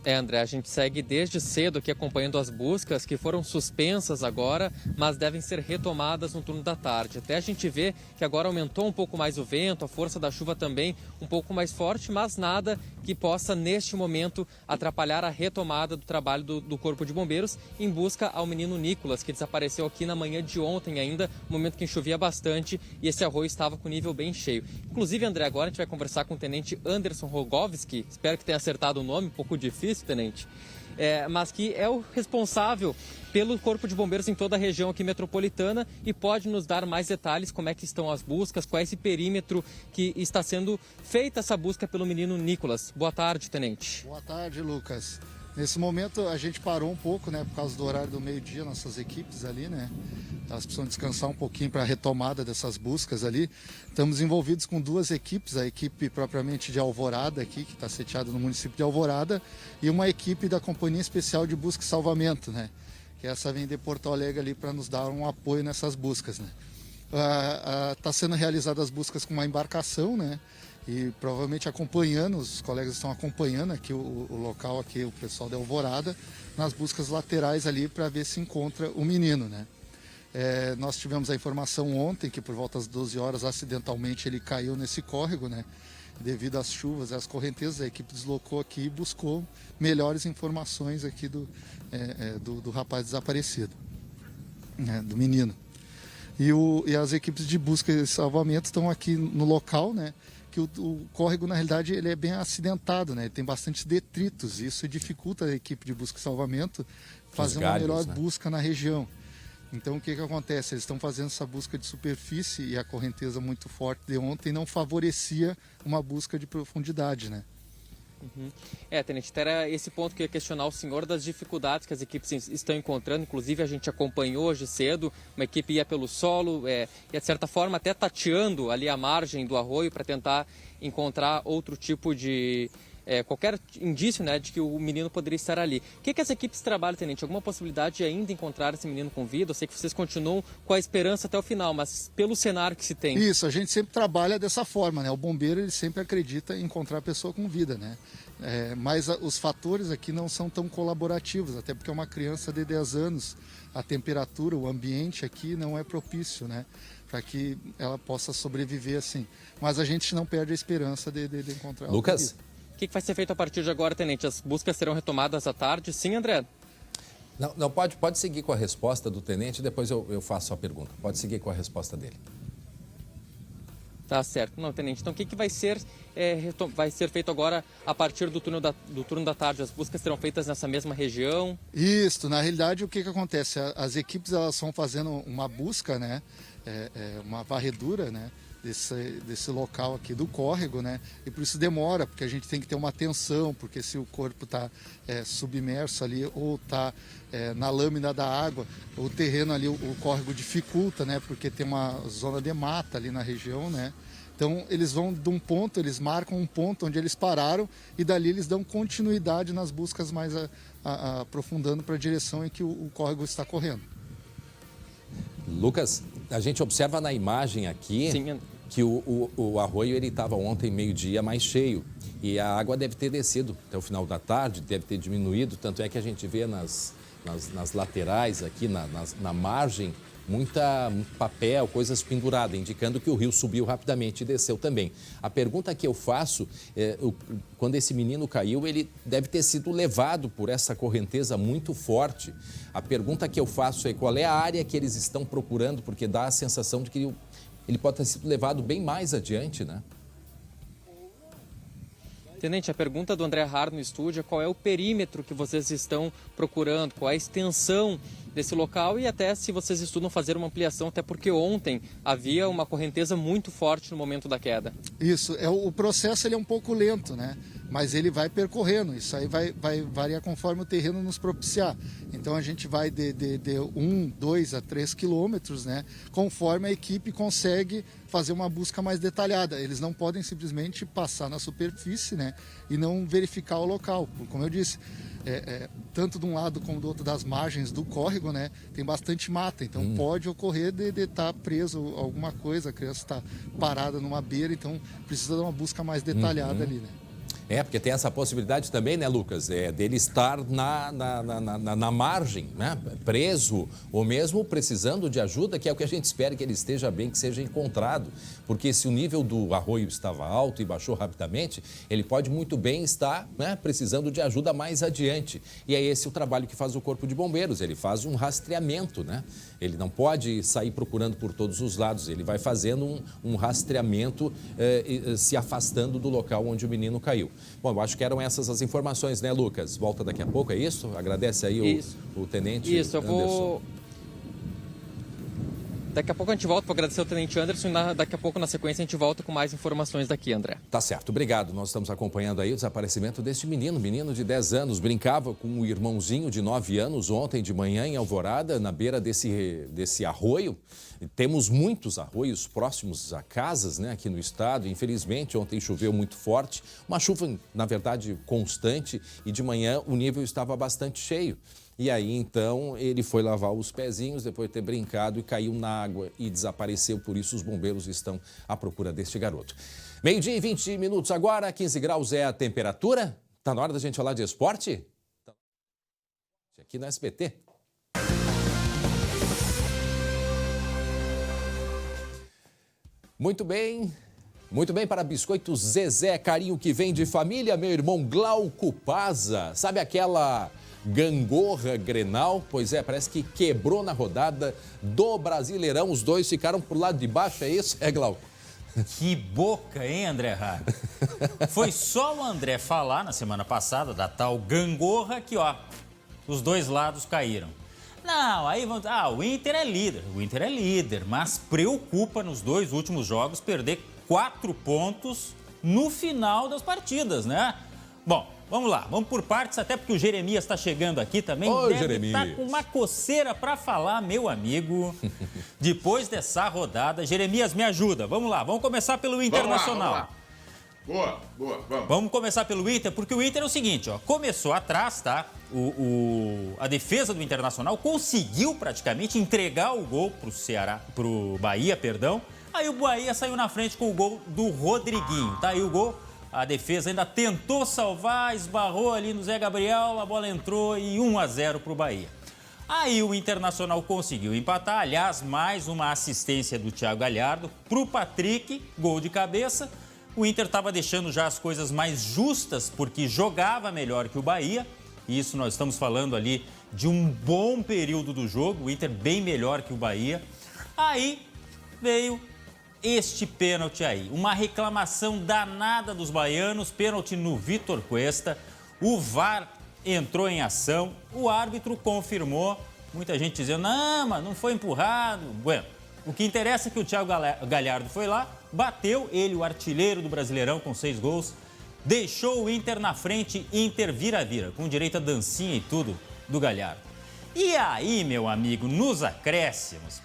André, a gente segue desde cedo aqui acompanhando as buscas que foram suspensas agora, mas devem ser retomadas no turno da tarde. Até a gente vê que agora aumentou um pouco mais o vento, a força da chuva também um pouco mais forte, mas nada que possa, neste momento, atrapalhar a retomada do trabalho do Corpo de Bombeiros em busca ao menino Nicolas, que desapareceu aqui na manhã de ontem ainda, momento que chovia bastante e esse arroio estava com o nível bem cheio. Inclusive, André, agora a gente vai conversar com o tenente Anderson Rogovski, espero que tenha acertado o nome, um pouco difícil, tenente, mas que é o responsável pelo Corpo de Bombeiros em toda a região aqui metropolitana e pode nos dar mais detalhes como é que estão as buscas, qual é esse perímetro que está sendo feita essa busca pelo menino Nicolas. Boa tarde, tenente. Boa tarde, Lucas. Nesse momento a gente parou um pouco, né, por causa do horário do meio-dia, nossas equipes ali, né, elas precisam descansar um pouquinho para a retomada dessas buscas ali. Estamos envolvidos com 2 equipes, a equipe propriamente de Alvorada aqui, que está sediada no município de Alvorada, e uma equipe da Companhia Especial de Busca e Salvamento, né, que essa vem de Porto Alegre ali para nos dar um apoio nessas buscas, né. Está sendo realizadas as buscas com uma embarcação, né, e provavelmente acompanhando, os colegas estão acompanhando aqui o local, aqui o pessoal de Alvorada, nas buscas laterais ali para ver se encontra o menino, né. Nós tivemos a informação ontem que por volta das 12 horas, acidentalmente, ele caiu nesse córrego, né, devido às chuvas e às correntezas. A equipe deslocou aqui e buscou melhores informações aqui do rapaz desaparecido, né, do menino. E as equipes de busca e salvamento estão aqui no local, né, que o córrego, na realidade, ele é bem acidentado, né? Ele tem bastante detritos, e isso dificulta a equipe de busca e salvamento fazer uma melhor busca na região. Então, o que acontece? Eles estão fazendo essa busca de superfície e a correnteza muito forte de ontem não favorecia uma busca de profundidade, né? Tenente, era esse ponto que eu ia questionar o senhor das dificuldades que as equipes estão encontrando. Inclusive, a gente acompanhou hoje cedo, uma equipe ia pelo solo e, de certa forma, até tateando ali a margem do arroio para tentar encontrar outro tipo de... qualquer indício, né, de que o menino poderia estar ali. O que as equipes trabalham, tenente? Alguma possibilidade de ainda encontrar esse menino com vida? Eu sei que vocês continuam com a esperança até o final, mas pelo cenário que se tem. Isso, a gente sempre trabalha dessa forma, né? O bombeiro, ele sempre acredita em encontrar a pessoa com vida, né? Mas os fatores aqui não são tão colaborativos, até porque é uma criança de 10 anos, a temperatura, o ambiente aqui não é propício, né, para que ela possa sobreviver assim. Mas a gente não perde a esperança de encontrar ela. Lucas? O que vai ser feito a partir de agora, tenente? As buscas serão retomadas à tarde? Sim, André? Não, pode seguir com a resposta do tenente, depois eu faço a pergunta. Pode seguir com a resposta dele. Tá certo. Não, tenente. Então, o que vai ser feito agora a partir do turno da tarde? As buscas serão feitas nessa mesma região? Isso. Na realidade, o que acontece? As equipes, elas estão fazendo uma busca, né? Uma varredura, né? Desse local aqui do córrego, né? E por isso demora, porque a gente tem que ter uma atenção, porque se o corpo está submerso ali ou está na lâmina da água, o terreno ali, o córrego dificulta, né? Porque tem uma zona de mata ali na região, né? Então eles vão de um ponto, eles marcam um ponto onde eles pararam e dali eles dão continuidade nas buscas mais aprofundando para a direção em que o córrego está correndo. Lucas, a gente observa na imagem aqui que o arroio ele estava ontem meio-dia mais cheio e a água deve ter descido até o final da tarde, deve ter diminuído, tanto é que a gente vê nas laterais aqui, na margem, muito papel, coisas penduradas, indicando que o rio subiu rapidamente e desceu também. A pergunta que eu faço é, quando esse menino caiu, ele deve ter sido levado por essa correnteza muito forte. A pergunta que eu faço é qual é a área que eles estão procurando, porque dá a sensação de que ele pode ter sido levado bem mais adiante, né? Tenente, a pergunta do André Har no estúdio é qual é o perímetro que vocês estão procurando, qual é a extensão desse local e até se vocês estudam fazer uma ampliação, até porque ontem havia uma correnteza muito forte no momento da queda. Isso, o processo ele é um pouco lento, né? Mas ele vai percorrendo, isso aí vai variar conforme o terreno nos propiciar. Então a gente vai de 1, 2 a 3 quilômetros, né? Conforme a equipe consegue fazer uma busca mais detalhada. Eles não podem simplesmente passar na superfície, né? E não verificar o local. Como eu disse, tanto de um lado como do outro das margens do córrego, né? Tem bastante mata, então pode ocorrer de estar preso alguma coisa, a criança está parada numa beira, então precisa de uma busca mais detalhada ali, né? Porque tem essa possibilidade também, né, Lucas, dele estar na margem, né, preso, ou mesmo precisando de ajuda, que é o que a gente espera que ele esteja bem, que seja encontrado. Porque se o nível do arroio estava alto e baixou rapidamente, ele pode muito bem estar, né, precisando de ajuda mais adiante. E é esse o trabalho que faz o Corpo de Bombeiros, ele faz um rastreamento, né? Ele não pode sair procurando por todos os lados, ele vai fazendo um rastreamento, se afastando do local onde o menino caiu. Bom, eu acho que eram essas as informações, né, Lucas? Volta daqui a pouco, é isso? Agradece aí o tenente Isso, eu vou... Daqui a pouco a gente volta para agradecer ao tenente Anderson e daqui a pouco, na sequência, a gente volta com mais informações daqui, André. Tá certo, obrigado. Nós estamos acompanhando aí o desaparecimento deste menino de 10 anos. Brincava com o irmãozinho de 9 anos ontem de manhã em Alvorada, na beira desse arroio. Temos muitos arroios próximos a casas, né, aqui no estado. Infelizmente, ontem choveu muito forte. Uma chuva, na verdade, constante. E de manhã o nível estava bastante cheio. E aí, então, ele foi lavar os pezinhos, depois de ter brincado e caiu na água e desapareceu. Por isso, os bombeiros estão à procura deste garoto. 12h e 20 minutos agora, 15 graus é a temperatura. Tá na hora da gente falar de esporte? Aqui no SBT. Muito bem para Biscoitos Zezé, carinho que vem de família, meu irmão Glauco Paza. Sabe aquela gangorra Grenal? Pois é, parece que quebrou na rodada do Brasileirão. Os dois ficaram pro lado de baixo, é isso? É, Glauco? Que boca, hein, André Har? Foi só o André falar na semana passada da tal gangorra que, ó, os dois lados caíram. Não, aí vão... o Inter é líder. O Inter é líder, mas preocupa nos dois últimos jogos perder 4 pontos no final das partidas, né? Bom, vamos lá, vamos por partes, até porque o Jeremias está chegando aqui também. Oi, deve Jeremias. estar com uma coceira para falar, meu amigo. Depois dessa rodada, Jeremias, me ajuda. Vamos lá, vamos começar pelo Internacional. Vamos lá. Boa, vamos. Vamos começar pelo Inter, porque o Inter é o seguinte, ó, começou atrás, tá? A defesa do Internacional conseguiu praticamente entregar o gol pro Bahia, perdão. Aí o Bahia saiu na frente com o gol do Rodriguinho, tá aí o gol. A defesa ainda tentou salvar, esbarrou ali no Zé Gabriel, a bola entrou e 1-0 pro Bahia. Aí o Internacional conseguiu empatar, aliás, mais uma assistência do Thiago Galhardo pro Patrick, gol de cabeça. O Inter estava deixando já as coisas mais justas, porque jogava melhor que o Bahia. Isso nós estamos falando ali de um bom período do jogo, o Inter bem melhor que o Bahia. Aí veio este pênalti aí, uma reclamação danada dos baianos, pênalti no Vitor Cuesta. O VAR entrou em ação, o árbitro confirmou. Muita gente dizendo, não, mas não foi empurrado. Bueno, o que interessa é que o Thiago Galhardo foi lá, bateu, ele, o artilheiro do Brasileirão, com 6 gols, deixou o Inter na frente, Inter vira-vira, com direito a dancinha e tudo do Galhardo. E aí, meu amigo, nos acréscimos,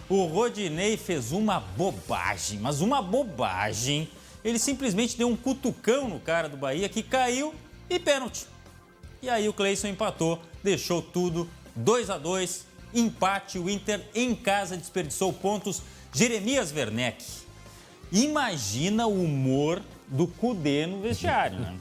o Rodinei fez uma bobagem, mas uma bobagem. Ele simplesmente deu um cutucão no cara do Bahia, que caiu e pênalti. E aí o Cleison empatou, deixou tudo 2-2, empate. O Inter em casa desperdiçou pontos Jeremias Werneck, imagina o humor do Kudê no vestiário, né?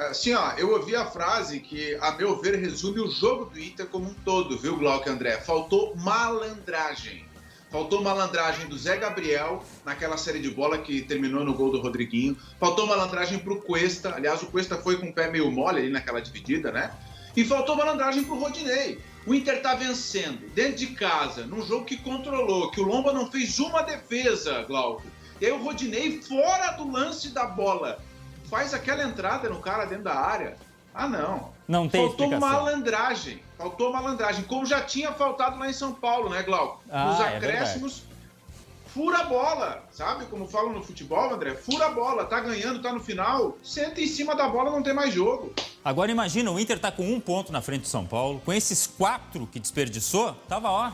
Assim, ó, eu ouvi a frase que, a meu ver, resume o jogo do Inter como um todo, viu, Glauco e André? Faltou malandragem. Faltou malandragem do Zé Gabriel naquela série de bola que terminou no gol do Rodriguinho. Faltou malandragem pro Cuesta. Aliás, o Cuesta foi com o pé meio mole ali naquela dividida, né? E faltou malandragem pro Rodinei. O Inter tá vencendo dentro de casa, num jogo que controlou, que o Lomba não fez uma defesa, Glauco. E aí o Rodinei, fora do lance da bola, faz aquela entrada no cara dentro da área. Ah, não. Não tem Faltou explicação. malandragem. Faltou malandragem. Como já tinha faltado lá em São Paulo, né, Glauco? Nos acréscimos, fura a bola. Sabe como falam no futebol, André? Fura a bola. Tá ganhando, tá no final. Senta em cima da bola, não tem mais jogo. Agora imagina, o Inter tá com 1 ponto na frente de São Paulo. Com esses 4 que desperdiçou, tava, ó,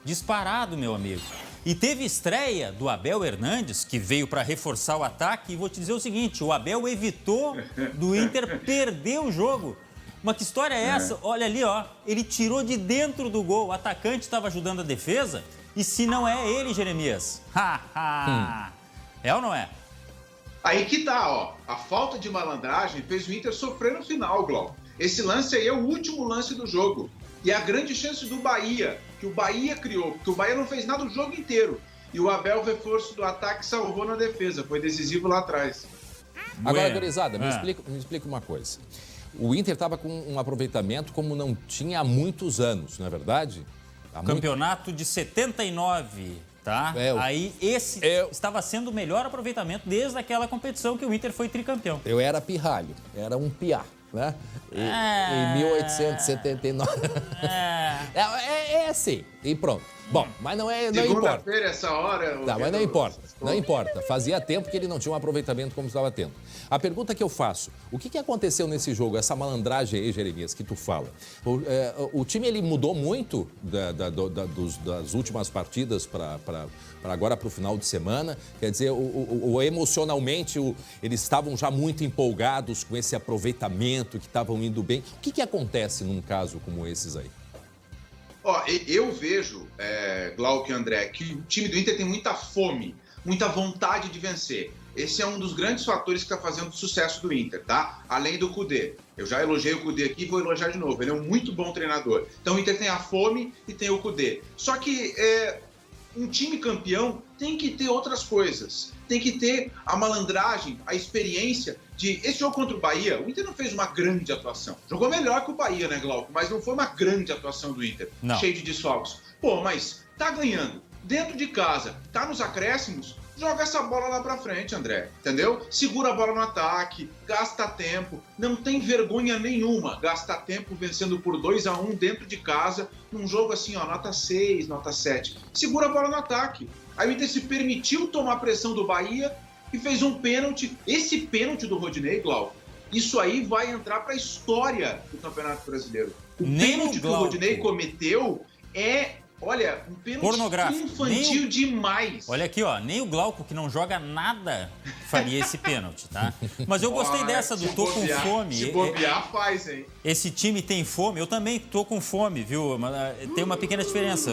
disparado, meu amigo. E teve estreia do Abel Hernandes, que veio para reforçar o ataque. E vou te dizer o seguinte, o Abel evitou do Inter perder o jogo. Mas que história é essa? Olha ali, ó, ele tirou de dentro do gol. O atacante estava ajudando a defesa. E se não é ele, Jeremias? É ou não é? Aí que tá, ó. A falta de malandragem fez o Inter sofrer no final, Glauco. Esse lance aí é o último lance do jogo. E a grande chance do Bahia, que o Bahia criou, porque o Bahia não fez nada o jogo inteiro. E o Abel, reforço do ataque, salvou na defesa. Foi decisivo lá atrás. Agora, gurizada, me explica uma coisa. O Inter estava com um aproveitamento como não tinha há muitos anos, não é verdade? Campeonato de 79, tá? Aí esse estava sendo o melhor aproveitamento desde aquela competição que o Inter foi tricampeão. Eu era pirralho, era um piá, né? Em 1879. É assim, e pronto. Bom, mas não importa. Segunda-feira, essa hora... Não, mas não importa, não importa. Fazia tempo que ele não tinha um aproveitamento como estava tendo. A pergunta que eu faço, o que aconteceu nesse jogo, essa malandragem aí, Jeremias, que tu fala? O time, ele mudou muito das últimas partidas para agora, para o final de semana? Quer dizer, emocionalmente, eles estavam já muito empolgados com esse aproveitamento, que estavam indo bem. O que acontece num caso como esses aí? Ó, eu vejo, Glauco e André, que o time do Inter tem muita fome, muita vontade de vencer. Esse é um dos grandes fatores que está fazendo o sucesso do Inter, tá? Além do Kudê. Eu já elogiei o Kudê aqui e vou elogiar de novo. Ele é um muito bom treinador. Então o Inter tem a fome e tem o Kudê. Só que um time campeão tem que ter outras coisas. Tem que ter a malandragem, a experiência de... Esse jogo contra o Bahia, o Inter não fez uma grande atuação. Jogou melhor que o Bahia, né, Glauco? Mas não foi uma grande atuação do Inter. Não. Cheio de desfalques. Pô, mas tá ganhando. Dentro de casa, tá nos acréscimos, joga essa bola lá pra frente, André. Entendeu? Segura a bola no ataque, gasta tempo. Não tem vergonha nenhuma gastar tempo vencendo por 2-1 dentro de casa, num jogo assim, ó, nota 6, nota 7. Segura a bola no ataque. Aí o Inter se permitiu tomar a pressão do Bahia e fez um pênalti. Esse pênalti do Rodinei, Glauco, isso aí vai entrar para a história do Campeonato Brasileiro. O pênalti que o Rodinei cometeu é, olha, um pênalti infantil demais. Olha aqui, ó, nem o Glauco, que não joga nada, faria esse pênalti, tá? Mas eu gostei dessa do tô com fome. Se bobear, faz, hein? Esse time tem fome, eu também tô com fome, viu? Tem uma pequena diferença,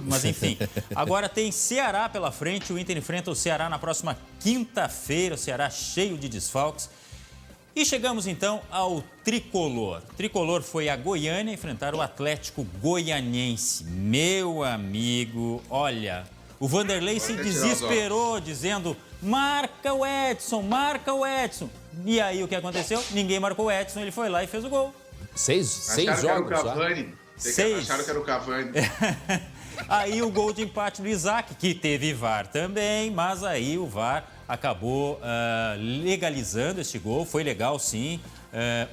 mas enfim. Agora tem Ceará pela frente, o Inter enfrenta o Ceará na próxima quinta-feira, o Ceará cheio de desfalques. E chegamos então ao Tricolor. O Tricolor foi a Goiânia enfrentar o Atlético Goianiense. Meu amigo, olha, o Vanderlei se desesperou dizendo: marca o Edson, marca o Edson. E aí o que aconteceu? Ninguém marcou o Edson, ele foi lá e fez o gol. Seis jogos já. Acharam que era o Cavani. Aí o gol de empate do Isaac, que teve VAR também, mas aí o VAR acabou legalizando esse gol. Foi legal, sim.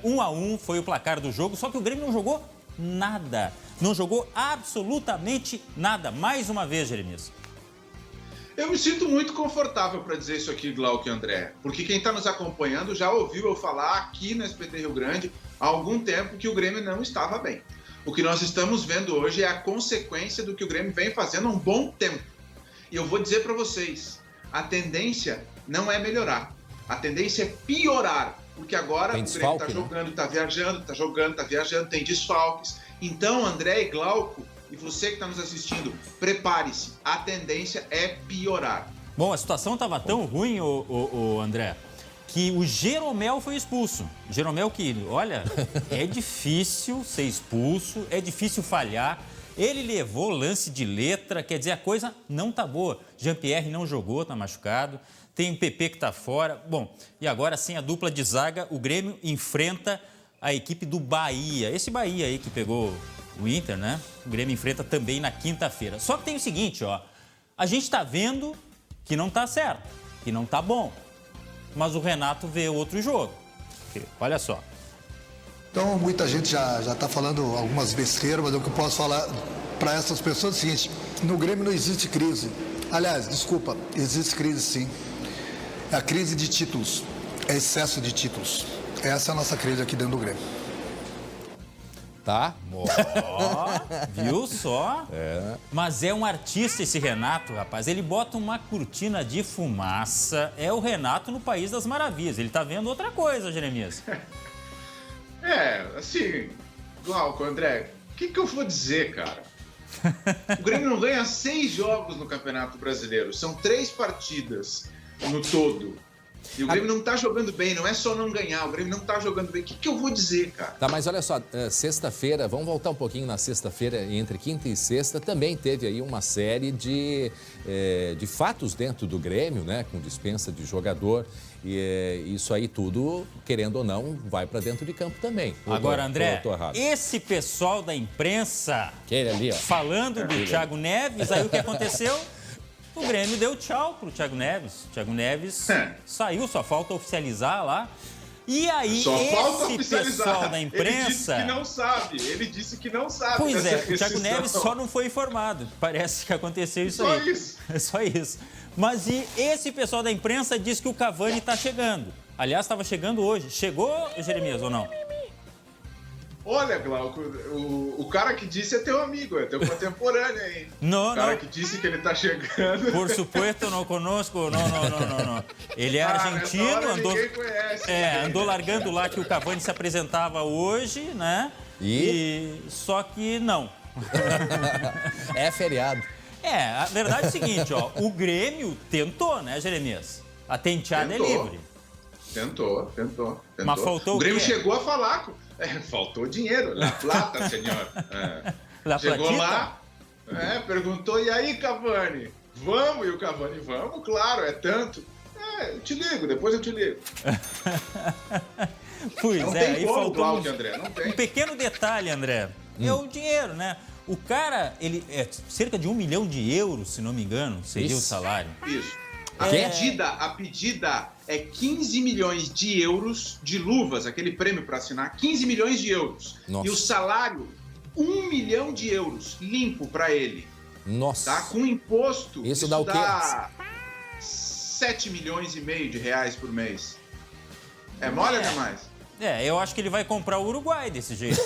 1-1 foi o placar do jogo, só que o Grêmio não jogou nada. Não jogou absolutamente nada. Mais uma vez, Jeremias. Eu me sinto muito confortável para dizer isso aqui, Glauco e André, porque quem está nos acompanhando já ouviu eu falar aqui no SBT Rio Grande há algum tempo que o Grêmio não estava bem. O que nós estamos vendo hoje é a consequência do que o Grêmio vem fazendo há um bom tempo. E eu vou dizer para vocês, a tendência não é melhorar, a tendência é piorar, porque agora o Grêmio está jogando, está viajando, tem desfalques. Então, André e Glauco, E você que está nos assistindo, prepare-se. A tendência é piorar. Bom, a situação estava tão ruim, o André, que o Jeromel foi expulso. Jeromel que, olha, é difícil ser expulso, é difícil falhar. Ele levou lance de letra, quer dizer, a coisa não tá boa. Jean-Pierre não jogou, tá machucado. Tem o PP que tá fora. Bom, e agora sim a dupla de zaga, o Grêmio enfrenta a equipe do Bahia. Esse Bahia aí que pegou o Inter, né? O Grêmio enfrenta também na quinta-feira. Só que tem o seguinte, ó. A gente tá vendo que não tá certo, que não tá bom. Mas o Renato vê outro jogo. Olha só. Então, muita gente já está falando algumas besteiras, mas o que eu posso falar para essas pessoas é o seguinte: no Grêmio não existe crise. Aliás, desculpa, existe crise sim. É a crise de títulos, é excesso de títulos. Essa é a nossa crise aqui dentro do Grêmio. Tá? Viu só? Mas é um artista esse Renato, rapaz. Ele bota uma cortina de fumaça. É o Renato no País das Maravilhas. Ele tá vendo outra coisa, Jeremias. Assim, Glauco, André, o que eu vou dizer, cara? O Grêmio não ganha 6 jogos no Campeonato Brasileiro. São 3 partidas no todo. E o Grêmio não tá jogando bem, não é só não ganhar, o Grêmio não tá jogando bem. O que eu vou dizer, cara? Tá, mas olha só, sexta-feira, vamos voltar um pouquinho na sexta-feira, entre quinta e sexta, também teve aí uma série de fatos dentro do Grêmio, né, com dispensa de jogador. E isso aí tudo, querendo ou não, vai para dentro de campo também. Agora, André, esse pessoal da imprensa ali, ó, falando do Thiago Neves, aí o que aconteceu? O Grêmio deu tchau pro Thiago Neves. O Thiago Neves saiu, só falta oficializar lá. E aí, esse pessoal da imprensa... Ele disse que não sabe. Pois é, o Thiago Neves só não foi informado. Parece que aconteceu isso aí. Só isso. É só isso. Mas e esse pessoal da imprensa diz que o Cavani está chegando. Aliás, estava chegando hoje. Chegou, Jeremias, ou não? Olha, Glauco, o cara que disse é teu amigo, é teu contemporâneo aí. Não, o cara que disse que ele tá chegando. Por supuesto, não conosco. Não. Ele é argentino, andou largando lá que o Cavani se apresentava hoje, né? E só que não. É feriado. A verdade é o seguinte, ó, o Grêmio tentou, né, Jeremias? A tenteada é livre. Tentou. Mas faltou o Grêmio quê? chegou a falar com... faltou dinheiro, La Plata, senhor. Chegou lá, perguntou, e aí, Cavani? Vamos? E o Cavani, vamos, claro, é tanto. Eu te ligo, depois eu te ligo. Pois não aí tem como, faltou Cláudio, André, não tem. Um pequeno detalhe, André, é o dinheiro, né? O cara, ele é cerca de 1 milhão de euros, se não me engano, seria o salário. Isso. A pedida é 15 milhões de euros de luvas, aquele prêmio para assinar, 15 milhões de euros. Nossa. E o salário, 1 milhão de euros limpo para ele. Nossa. Tá? Com imposto, isso dá o quê? 7 milhões e meio de reais por mês. É mole ou não é mais? Eu acho que ele vai comprar o Uruguai desse jeito.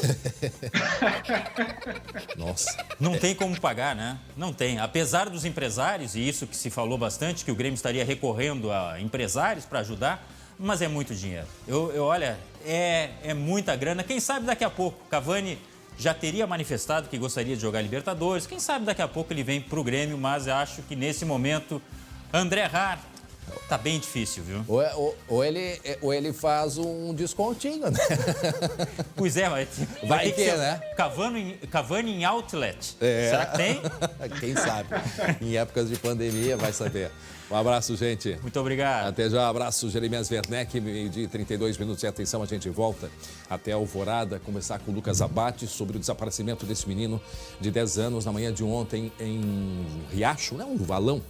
Nossa. Não tem como pagar, né? Não tem. Apesar dos empresários, e isso que se falou bastante, que o Grêmio estaria recorrendo a empresários para ajudar, mas é muito dinheiro. Olha, é muita grana. Quem sabe daqui a pouco, Cavani já teria manifestado que gostaria de jogar Libertadores. Quem sabe daqui a pouco ele vem para o Grêmio, mas acho que nesse momento, André Har... Tá bem difícil, viu? Ou ele faz um descontinho, né? Pois é, vai ter, né? Cavani em outlet. Será que tem? Quem sabe? Em épocas de pandemia, vai saber. Um abraço, gente. Muito obrigado. Até já. Abraço, Jeremias Werneck. De 32 minutos e atenção, a gente volta até Alvorada, conversar com o Lucas Abate sobre o desaparecimento desse menino de 10 anos na manhã de ontem em Riacho, né? Um valão.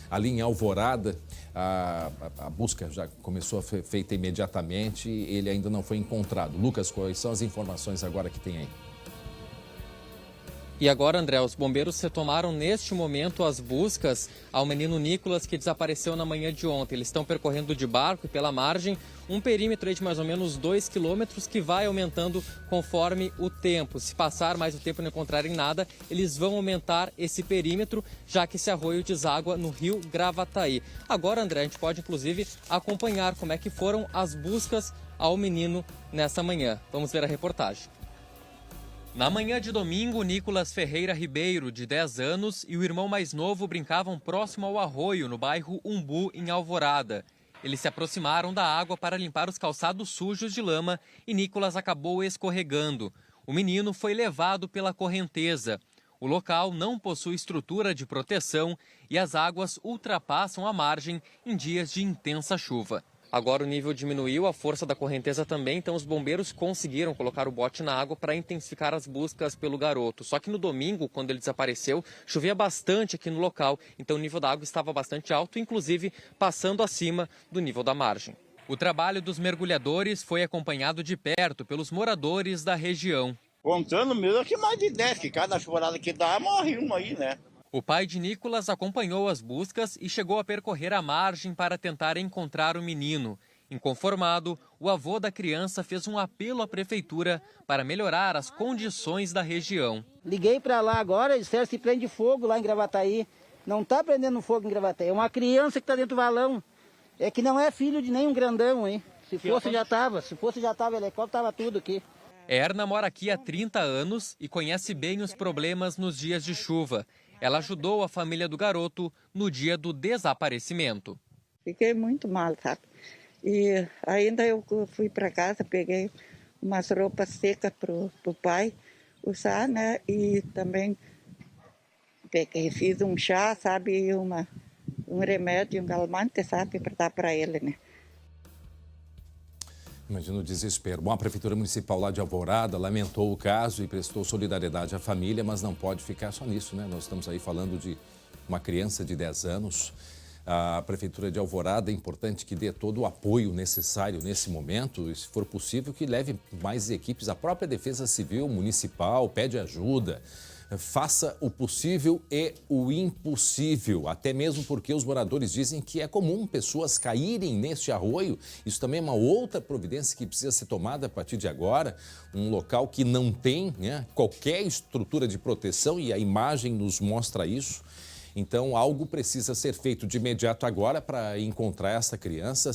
Ali em Alvorada, a busca já começou a ser feita imediatamente, ele ainda não foi encontrado. Lucas, quais são as informações agora que tem aí? E agora, André, os bombeiros retomaram neste momento as buscas ao menino Nicolas, que desapareceu na manhã de ontem. Eles estão percorrendo de barco e pela margem um perímetro de mais ou menos 2 quilômetros que vai aumentando conforme o tempo. Se passar mais o tempo e não encontrarem nada, eles vão aumentar esse perímetro, já que esse arroio deságua no rio Gravataí. Agora, André, a gente pode inclusive acompanhar como é que foram as buscas ao menino nessa manhã. Vamos ver a reportagem. Na manhã de domingo, Nicolas Ferreira Ribeiro, de 10 anos, e o irmão mais novo brincavam próximo ao arroio, no bairro Umbu, em Alvorada. Eles se aproximaram da água para limpar os calçados sujos de lama e Nicolas acabou escorregando. O menino foi levado pela correnteza. O local não possui estrutura de proteção e as águas ultrapassam a margem em dias de intensa chuva. Agora o nível diminuiu, a força da correnteza também, então os bombeiros conseguiram colocar o bote na água para intensificar as buscas pelo garoto. Só que no domingo, quando ele desapareceu, chovia bastante aqui no local, então o nível da água estava bastante alto, inclusive passando acima do nível da margem. O trabalho dos mergulhadores foi acompanhado de perto pelos moradores da região. Contando mesmo, aqui mais de 10, que cada chuvarada que dá, morre uma aí, né? O pai de Nicolas acompanhou as buscas e chegou a percorrer a margem para tentar encontrar o menino. Inconformado, o avô da criança fez um apelo à prefeitura para melhorar as condições da região. Liguei para lá agora, eles disseram se prende fogo lá em Gravataí. Não está prendendo fogo em Gravataí, é uma criança que está dentro do valão. É que não é filho de nenhum grandão, hein? Se fosse já estava, helicóptero estava tudo aqui. Erna mora aqui há 30 anos e conhece bem os problemas nos dias de chuva. Ela ajudou a família do garoto no dia do desaparecimento. Fiquei muito mal, sabe? E ainda eu fui para casa, peguei umas roupas secas para o pai usar, né? E também fiz um chá, sabe? E um remédio, um calmante, sabe? Para dar para ele, né? Imagina o desespero. Bom, a Prefeitura Municipal lá de Alvorada lamentou o caso e prestou solidariedade à família, mas não pode ficar só nisso, né? Nós estamos aí falando de uma criança de 10 anos. A Prefeitura de Alvorada é importante que dê todo o apoio necessário nesse momento e, se for possível, que leve mais equipes. A própria Defesa Civil Municipal pede ajuda. Faça o possível e o impossível, até mesmo porque os moradores dizem que é comum pessoas caírem neste arroio. Isso também é uma outra providência que precisa ser tomada a partir de agora. Um local que não tem, né, qualquer estrutura de proteção e a imagem nos mostra isso. Então, algo precisa ser feito de imediato agora para encontrar essa criança,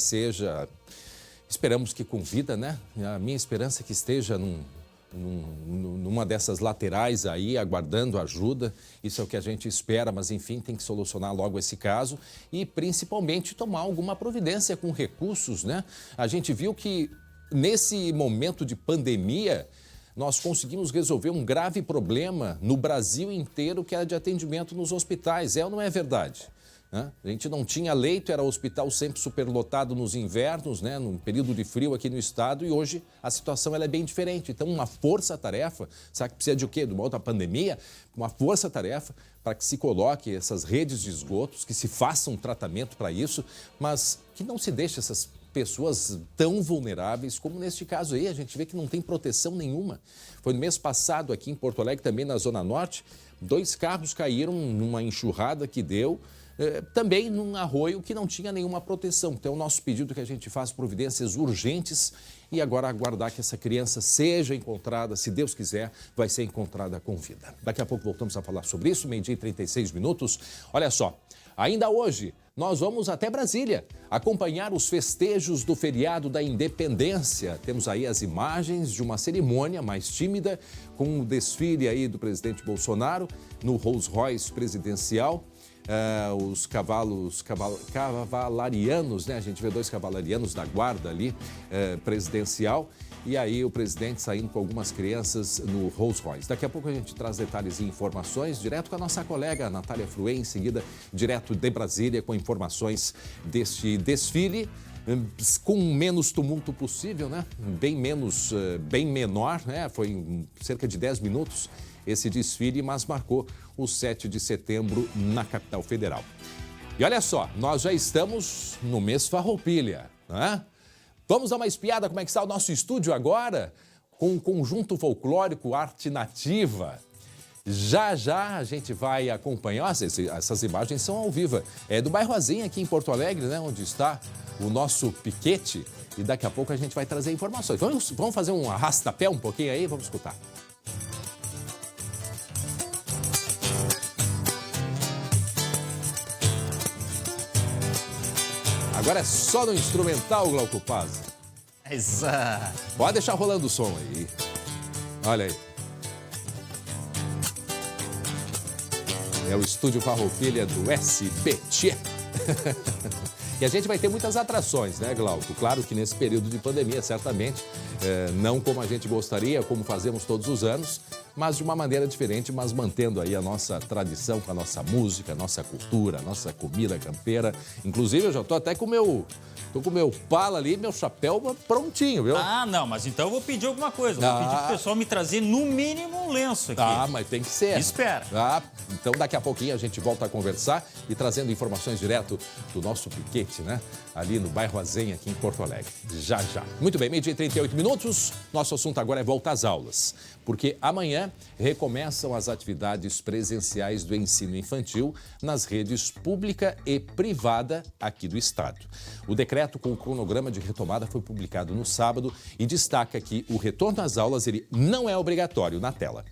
esperamos que com vida, né? A minha esperança é que esteja numa dessas laterais aí, aguardando ajuda. Isso é o que a gente espera, mas enfim, tem que solucionar logo esse caso e principalmente tomar alguma providência com recursos, né? A gente viu que nesse momento de pandemia, nós conseguimos resolver um grave problema no Brasil inteiro, que era de atendimento nos hospitais. É ou não é verdade? A gente não tinha leito, era hospital sempre superlotado nos invernos, né, num período de frio aqui no estado, e hoje a situação ela é bem diferente. Então, uma força-tarefa, sabe que precisa de o quê? De uma outra pandemia? Uma força-tarefa para que se coloque essas redes de esgotos, que se faça um tratamento para isso, mas que não se deixe essas pessoas tão vulneráveis como neste caso aí. A gente vê que não tem proteção nenhuma. Foi no mês passado aqui em Porto Alegre, também na Zona Norte, 2 carros caíram numa enxurrada que deu, também num arroio que não tinha nenhuma proteção. Então, é o nosso pedido que a gente faça providências urgentes e agora aguardar que essa criança seja encontrada, se Deus quiser, vai ser encontrada com vida. Daqui a pouco voltamos a falar sobre isso, 12h36. Olha só, ainda hoje nós vamos até Brasília acompanhar os festejos do feriado da Independência. Temos aí as imagens de uma cerimônia mais tímida, com o desfile aí do presidente Bolsonaro no Rolls Royce presidencial. Os cavalarianos, né? A gente vê 2 cavalarianos da guarda ali, presidencial, e aí o presidente saindo com algumas crianças no Rolls Royce. Daqui a pouco a gente traz detalhes e informações direto com a nossa colega Natália Fruê, em seguida direto de Brasília com informações deste desfile, com menos tumulto possível, né? Bem menor, né? Foi em cerca de 10 minutos esse desfile, mas marcou o 7 de setembro na capital federal. E olha só, nós já estamos no mês Farroupilha, né? Vamos dar uma espiada como é que está o nosso estúdio agora, com o conjunto folclórico Arte Nativa. Já já a gente vai acompanhar, essas imagens são ao vivo, é do bairro Azinha aqui em Porto Alegre, né, onde está o nosso piquete, e daqui a pouco a gente vai trazer informações. Vamos fazer um arrasta-pé um pouquinho aí, vamos escutar. Agora é só no instrumental, Glauco Paz. Exato. Pode deixar rolando o som aí. Olha aí. É o Estúdio Farroupilha do SBT. E a gente vai ter muitas atrações, né, Glauco? Claro que nesse período de pandemia, certamente, não como a gente gostaria, como fazemos todos os anos, mas de uma maneira diferente, mas mantendo aí a nossa tradição com a nossa música, a nossa cultura, a nossa comida campeira. Inclusive, eu já tô até com o meu pala ali, meu chapéu prontinho, viu? Ah, não, mas então eu vou pedir alguma coisa. Vou pedir pro pessoal me trazer no mínimo um lenço aqui. Ah, mas tem que ser. Espera. Então daqui a pouquinho a gente volta a conversar e trazendo informações direto do nosso piquete, né? Ali no bairro Azenha, aqui em Porto Alegre. Já. Muito bem, 12h38. Nosso assunto agora é volta às aulas. Porque amanhã recomeçam as atividades presenciais do ensino infantil nas redes pública e privada aqui do estado. O decreto com o cronograma de retomada foi publicado no sábado e destaca que o retorno às aulas ele não é obrigatório. Na tela.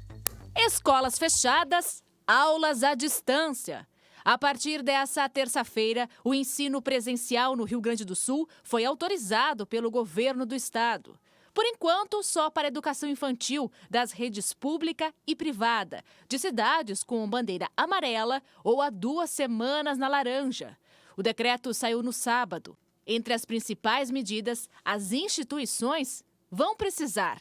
Escolas fechadas, aulas à distância. A partir dessa terça-feira, o ensino presencial no Rio Grande do Sul foi autorizado pelo governo do estado. Por enquanto, só para a educação infantil das redes pública e privada, de cidades com bandeira amarela ou há 2 semanas na laranja. O decreto saiu no sábado. Entre as principais medidas, as instituições vão precisar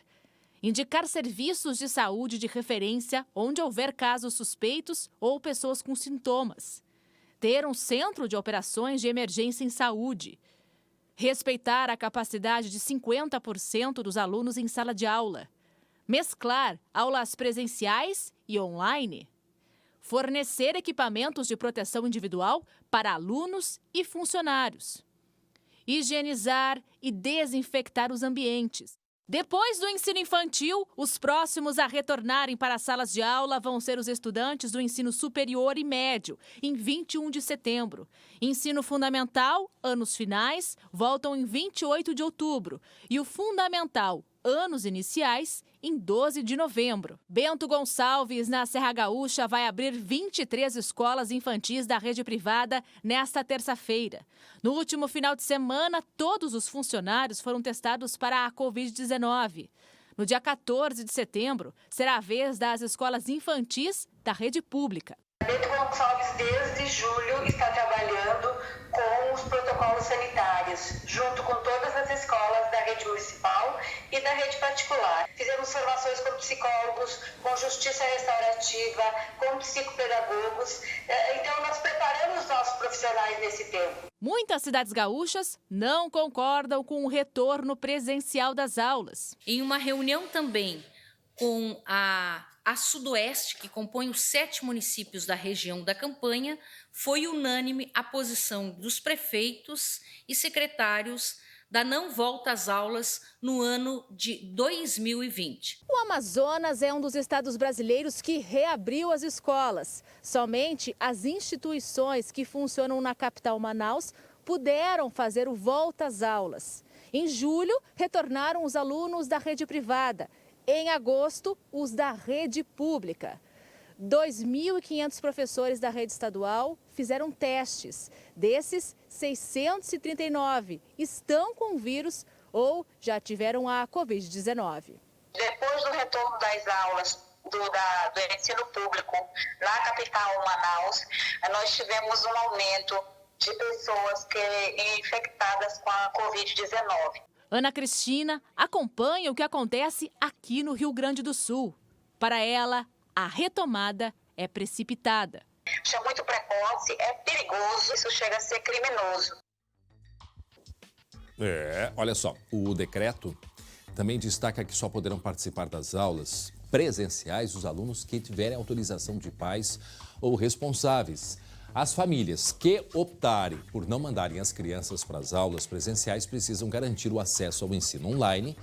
indicar serviços de saúde de referência onde houver casos suspeitos ou pessoas com sintomas, ter um centro de operações de emergência em saúde, respeitar a capacidade de 50% dos alunos em sala de aula, mesclar aulas presenciais e online, fornecer equipamentos de proteção individual para alunos e funcionários, higienizar e desinfectar os ambientes. Depois do ensino infantil, os próximos a retornarem para as salas de aula vão ser os estudantes do ensino superior e médio, em 21 de setembro. Ensino fundamental, anos finais, voltam em 28 de outubro. E o fundamental, anos iniciais, em 12 de novembro. Bento Gonçalves, na Serra Gaúcha, vai abrir 23 escolas infantis da rede privada nesta terça-feira. No último final de semana, todos os funcionários foram testados para a Covid-19. No dia 14 de setembro, será a vez das escolas infantis da rede pública. Bento Gonçalves, desde julho, está trabalhando com os protocolos sanitários, junto com todas as escolas da rede municipal e da rede particular. Fizemos formações com psicólogos, com justiça restaurativa, com psicopedagogos. Então, nós preparamos nossos profissionais nesse tempo. Muitas cidades gaúchas não concordam com o retorno presencial das aulas. Em uma reunião também com a Sudoeste, que compõe os 7 municípios da região da campanha, foi unânime a posição dos prefeitos e secretários da não volta às aulas no ano de 2020. O Amazonas é um dos estados brasileiros que reabriu as escolas. Somente as instituições que funcionam na capital Manaus puderam fazer o volta às aulas. Em julho, retornaram os alunos da rede privada. Em agosto, os da rede pública. 2.500 professores da rede estadual fizeram testes. Desses, 639 estão com o vírus ou já tiveram a Covid-19. Depois do retorno das aulas do ensino público na capital Manaus, nós tivemos um aumento de pessoas infectadas com a Covid-19. Ana Cristina acompanha o que acontece aqui no Rio Grande do Sul. Para ela, a retomada é precipitada. Isso é muito precoce, é perigoso, isso chega a ser criminoso. Olha só, o decreto também destaca que só poderão participar das aulas presenciais os alunos que tiverem autorização de pais ou responsáveis. As famílias que optarem por não mandarem as crianças para as aulas presenciais precisam garantir o acesso ao ensino online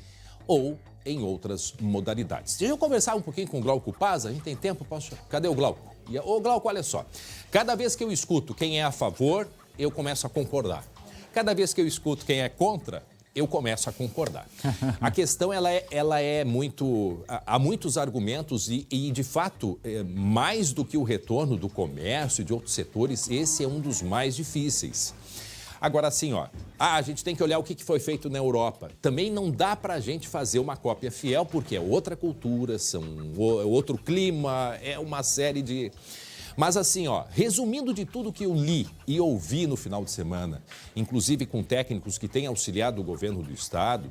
ou em outras modalidades. Deixa eu conversar um pouquinho com o Glauco Paz, a gente tem tempo? Cadê o Glauco? Ô Glauco, olha só, cada vez que eu escuto quem é a favor, eu começo a concordar. Cada vez que eu escuto quem é contra, eu começo a concordar. A questão, ela é muito... Há muitos argumentos e de fato, mais do que o retorno do comércio e de outros setores, esse é um dos mais difíceis. Agora, assim, a gente tem que olhar o que foi feito na Europa. Também não dá para a gente fazer uma cópia fiel, porque é outra cultura, outro clima, é uma série de... Mas assim, ó, resumindo de tudo que eu li e ouvi no final de semana, inclusive com técnicos que têm auxiliado o governo do estado,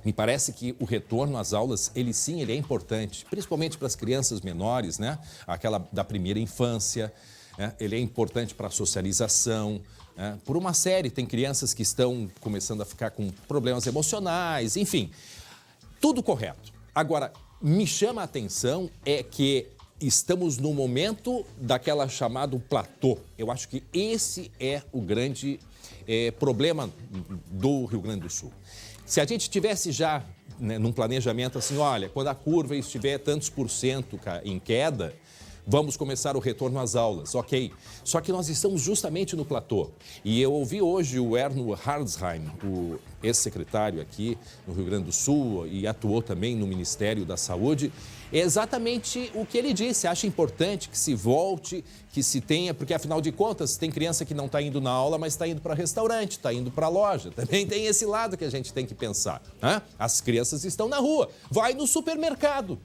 me parece que o retorno às aulas, ele é importante, principalmente para as crianças menores, né? Aquela da primeira infância, né? Ele é importante para a socialização, né? Por uma série, tem crianças que estão começando a ficar com problemas emocionais, enfim, tudo correto. Agora, me chama a atenção é que estamos no momento daquela chamado platô. Eu acho que esse é o grande problema do Rio Grande do Sul. Se a gente tivesse já, né, num planejamento assim, olha, quando a curva estiver tantos % em queda, vamos começar o retorno às aulas, ok. Só que nós estamos justamente no platô. E eu ouvi hoje o Erno Hardsheim, o ex-secretário aqui no Rio Grande do Sul e atuou também no Ministério da Saúde, é exatamente o que ele disse. Acha importante que se volte, que se tenha, porque afinal de contas tem criança que não está indo na aula, mas está indo para restaurante, está indo para a loja. Também tem esse lado que a gente tem que pensar, né? As crianças estão na rua, vai no supermercado.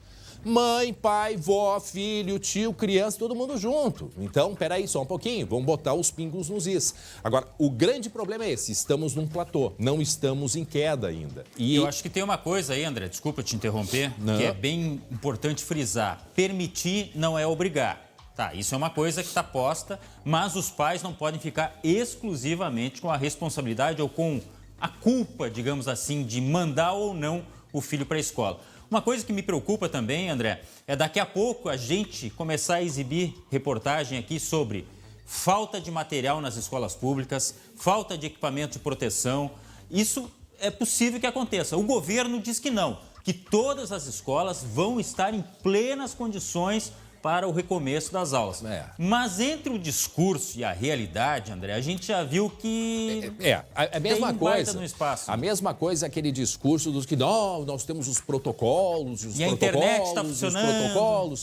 Mãe, pai, vó, filho, tio, criança, todo mundo junto. Então, peraí, só um pouquinho, vamos botar os pingos nos is. Agora, o grande problema é esse, estamos num platô, não estamos em queda ainda. E eu acho que tem uma coisa aí, André, desculpa te interromper, que é bem importante frisar. Permitir não é obrigar. Tá, isso é uma coisa que está posta, mas os pais não podem ficar exclusivamente com a responsabilidade ou com a culpa, digamos assim, de mandar ou não o filho para a escola. Uma coisa que me preocupa também, André, é daqui a pouco a gente começar a exibir reportagem aqui sobre falta de material nas escolas públicas, falta de equipamento de proteção. Isso é possível que aconteça. O governo diz que não, que todas as escolas vão estar em plenas condições para o recomeço das aulas. Mas entre o discurso e a realidade, André, a gente já viu que a mesma coisa no espaço. A mesma coisa aquele discurso dos que nós temos os protocolos, e a internet está funcionando.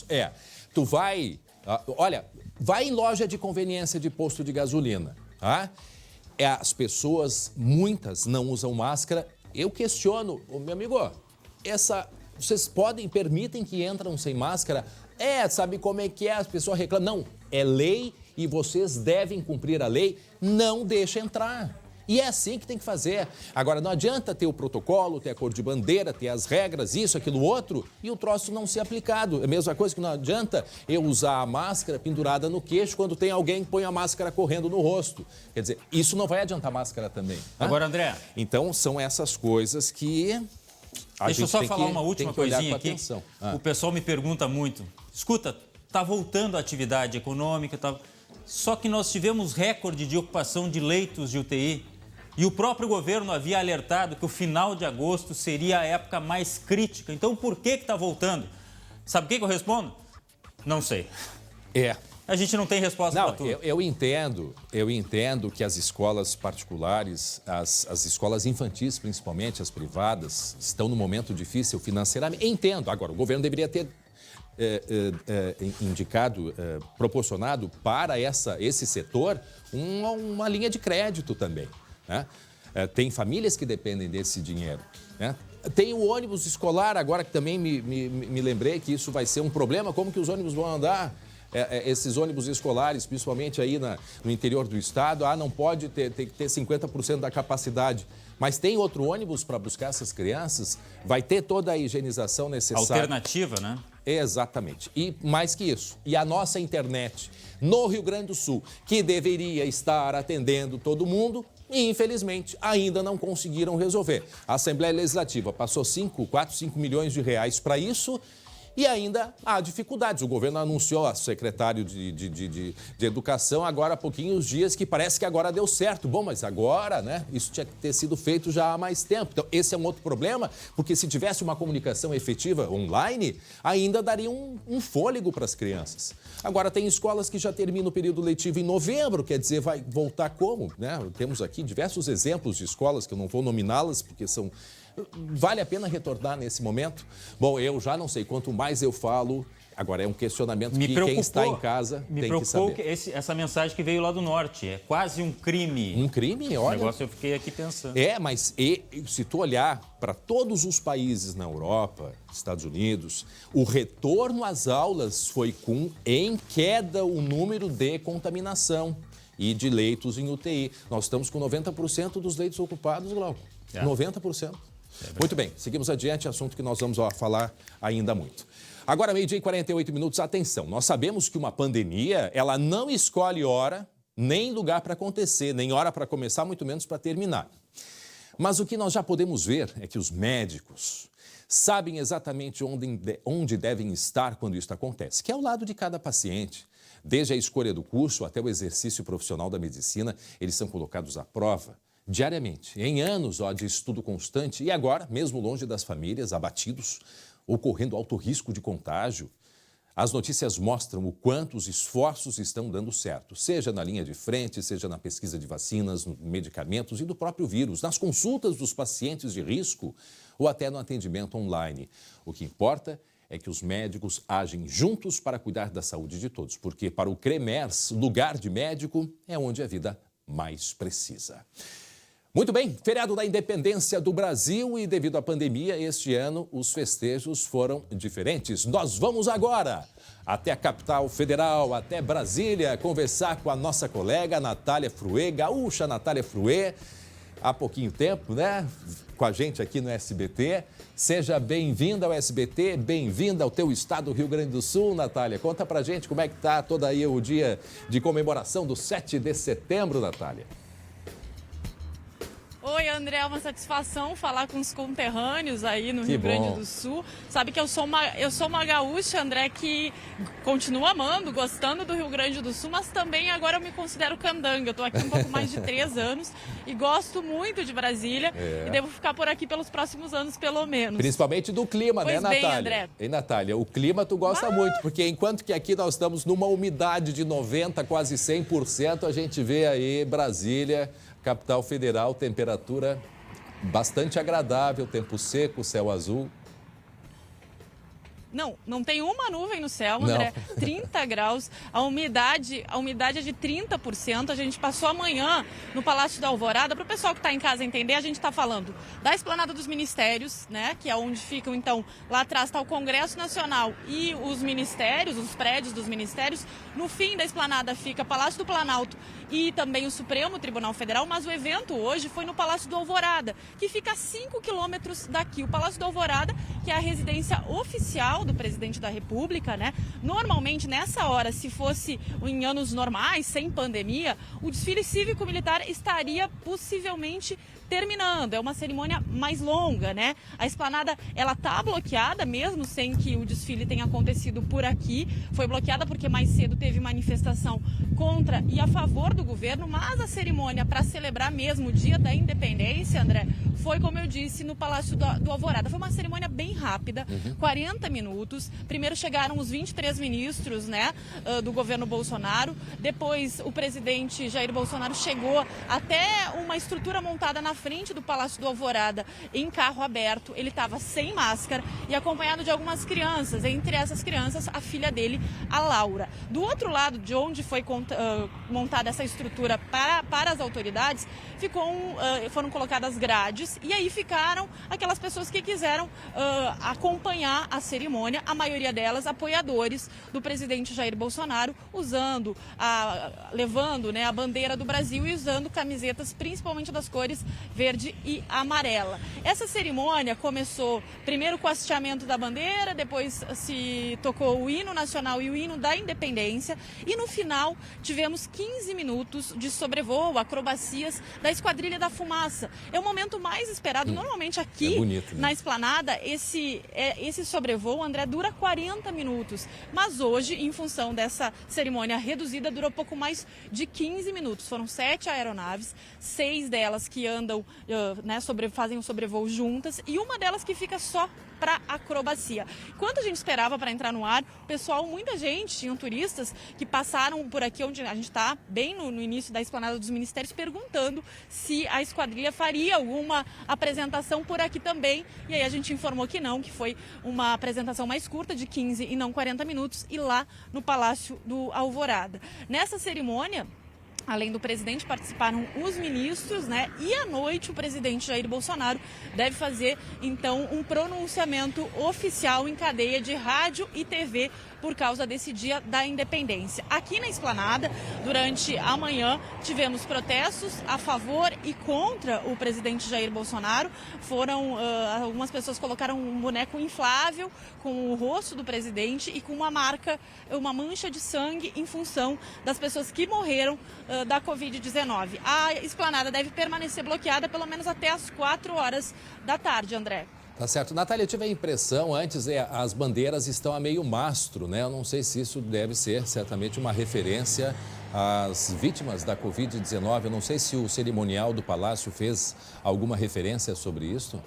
Tu vai, olha, vai em loja de conveniência de posto de gasolina, tá? As pessoas, muitas não usam máscara. Eu questiono, meu amigo, vocês permitem que entram sem máscara? Sabe como é que é? As pessoas reclamam. Não, é lei e vocês devem cumprir a lei. Não deixa entrar. E é assim que tem que fazer. Agora, não adianta ter o protocolo, ter a cor de bandeira, ter as regras, isso, aquilo, outro, e o troço não ser aplicado. É a mesma coisa que não adianta eu usar a máscara pendurada no queixo quando tem alguém que põe a máscara correndo no rosto. Quer dizer, isso não vai adiantar a máscara também. Agora, André... Então, são essas coisas que... Deixa eu só falar uma última coisinha aqui. O pessoal me pergunta muito. Escuta, está voltando a atividade econômica, só que nós tivemos recorde de ocupação de leitos de UTI e o próprio governo havia alertado que o final de agosto seria a época mais crítica. Então, por que está voltando? Sabe o que eu respondo? Não sei. A gente não tem resposta para tudo. Eu entendo que as escolas particulares, as escolas infantis, principalmente as privadas, estão num momento difícil financeiramente. Entendo. Agora, o governo deveria ter proporcionado para esse setor uma linha de crédito também, né? Tem famílias que dependem desse dinheiro, né? Tem o ônibus escolar, agora que também me lembrei que isso vai ser um problema, como que os ônibus vão andar? Esses ônibus escolares, principalmente aí no interior do estado, não pode tem que ter 50% da capacidade. Mas tem outro ônibus para buscar essas crianças? Vai ter toda a higienização necessária. Alternativa, né? Exatamente. E mais que isso, e a nossa internet no Rio Grande do Sul, que deveria estar atendendo todo mundo, e infelizmente ainda não conseguiram resolver. A Assembleia Legislativa passou 4, 5 milhões de reais para isso. E ainda há dificuldades. O governo anunciou, a secretário de Educação, agora há pouquinhos dias, que parece que agora deu certo. Bom, mas agora, né? Isso tinha que ter sido feito já há mais tempo. Então, esse é um outro problema, porque se tivesse uma comunicação efetiva online, ainda daria um fôlego para as crianças. Agora, tem escolas que já terminam o período letivo em novembro, quer dizer, vai voltar como? Né? Temos aqui diversos exemplos de escolas, que eu não vou nominá-las, porque são... Vale a pena retornar nesse momento? Bom, eu já não sei, quanto mais eu falo, Agora, é um questionamento que quem está em casa tem que saber. Me preocupou essa mensagem que veio lá do norte. É quase um crime. Um crime? Olha. Esse negócio eu fiquei aqui pensando. Mas se tu olhar para todos os países na Europa, Estados Unidos, o retorno às aulas foi em queda o número de contaminação e de leitos em UTI. Nós estamos com 90% dos leitos ocupados, Glauco. 90%. Muito bem, seguimos adiante, assunto que nós vamos falar ainda muito. Agora, 12h e 48 minutos, atenção. Nós sabemos que uma pandemia, ela não escolhe hora, nem lugar para acontecer, nem hora para começar, muito menos para terminar. Mas o que nós já podemos ver é que os médicos sabem exatamente onde devem estar quando isso acontece, que é ao lado de cada paciente. Desde a escolha do curso até o exercício profissional da medicina, eles são colocados à prova diariamente, em anos de estudo constante e agora, mesmo longe das famílias, abatidos, ocorrendo alto risco de contágio. As notícias mostram o quanto os esforços estão dando certo, seja na linha de frente, seja na pesquisa de vacinas, medicamentos e do próprio vírus, nas consultas dos pacientes de risco ou até no atendimento online. O que importa é que os médicos agem juntos para cuidar da saúde de todos, porque para o CREMERS, lugar de médico é onde a vida mais precisa. Muito bem, feriado da independência do Brasil e devido à pandemia, este ano os festejos foram diferentes. Nós vamos agora até a capital federal, até Brasília, conversar com a nossa colega Natália Fruê, gaúcha Natália Fruê, há pouquinho tempo, né? Com a gente aqui no SBT. Seja bem-vinda ao SBT, bem-vinda ao teu estado, Rio Grande do Sul, Natália. Conta pra gente como é que tá todo aí o dia de comemoração do 7 de setembro, Natália. Oi, André, é uma satisfação falar com os conterrâneos aí no Rio Grande do Sul. Sabe que eu sou uma gaúcha, André, que continua amando, gostando do Rio Grande do Sul, mas também agora eu me considero candanga. Eu estou aqui um pouco mais de 3 anos e gosto muito de Brasília e devo ficar por aqui pelos próximos anos, pelo menos. Principalmente do clima, né, Natália? Pois bem, André. E, Natália, o clima tu gosta muito, porque enquanto que aqui nós estamos numa umidade de 90%, quase 100%, a gente vê aí Brasília, capital federal, temperatura bastante agradável, tempo seco, céu azul. Não tem uma nuvem no céu, André. 30 graus, a umidade é de 30%. A gente passou amanhã no Palácio da Alvorada. Para o pessoal que está em casa entender, a gente está falando da Esplanada dos Ministérios, né? Que é onde ficam, então, lá atrás está o Congresso Nacional e os ministérios, os prédios dos ministérios. No fim da Esplanada fica Palácio do Planalto e também o Supremo Tribunal Federal, mas o evento hoje foi no Palácio do Alvorada, que fica a 5 quilômetros daqui. O Palácio do Alvorada, que é a residência oficial do presidente da República, né? Normalmente, nessa hora, se fosse em anos normais, sem pandemia, o desfile cívico-militar estaria possivelmente terminando. É uma cerimônia mais longa, né? A esplanada, ela tá bloqueada, mesmo sem que o desfile tenha acontecido por aqui. Foi bloqueada porque mais cedo teve manifestação contra e a favor do governo, mas a cerimônia para celebrar mesmo o Dia da Independência, André, foi, como eu disse, no Palácio do Alvorada. Foi uma cerimônia bem rápida, 40 minutos. Primeiro chegaram os 23 ministros, né, do governo Bolsonaro. Depois o presidente Jair Bolsonaro chegou até uma estrutura montada na frente do Palácio do Alvorada em carro aberto. Ele estava sem máscara e acompanhado de algumas crianças. Entre essas crianças, a filha dele, a Laura. Do outro lado, de onde foi montada essa estrutura para as autoridades, foram colocadas grades e aí ficaram aquelas pessoas que quiseram acompanhar a cerimônia, a maioria delas apoiadores do presidente Jair Bolsonaro, levando, né, a bandeira do Brasil e usando camisetas principalmente das cores verde e amarela. Essa cerimônia começou primeiro com o hasteamento da bandeira, depois se tocou o hino nacional e o hino da independência e no final tivemos 15 minutos de sobrevoo, acrobacias da Esquadrilha da Fumaça. É o momento mais esperado. Normalmente aqui na esplanada, esse sobrevoo, André, dura 40 minutos. Mas hoje, em função dessa cerimônia reduzida, durou pouco mais de 15 minutos. Foram 7 aeronaves, 6 delas que andam, né, fazem o sobrevoo juntas e uma delas que fica só para acrobacia. Enquanto a gente esperava para entrar no ar, o pessoal, muita gente, tinham turistas que passaram por aqui onde a gente está, bem no início da Esplanada dos Ministérios, perguntando se a esquadrilha faria alguma apresentação por aqui também. E aí a gente informou que não, que foi uma apresentação mais curta, de 15 e não 40 minutos, e lá no Palácio do Alvorada. Nessa cerimônia, além do presidente, participaram os ministros, né? E à noite o presidente Jair Bolsonaro deve fazer, então, um pronunciamento oficial em cadeia de rádio e TV por causa desse Dia da Independência. Aqui na Esplanada, durante a manhã, tivemos protestos a favor e contra o presidente Jair Bolsonaro. Algumas pessoas colocaram um boneco inflável com o rosto do presidente e com uma mancha de sangue em função das pessoas que morreram da Covid-19. A Esplanada deve permanecer bloqueada pelo menos até às 4 horas da tarde, André. Tá certo. Natália, eu tive a impressão, antes as bandeiras estão a meio mastro, né? Eu não sei se isso deve ser certamente uma referência às vítimas da Covid-19. Eu não sei se o cerimonial do Palácio fez alguma referência sobre isso.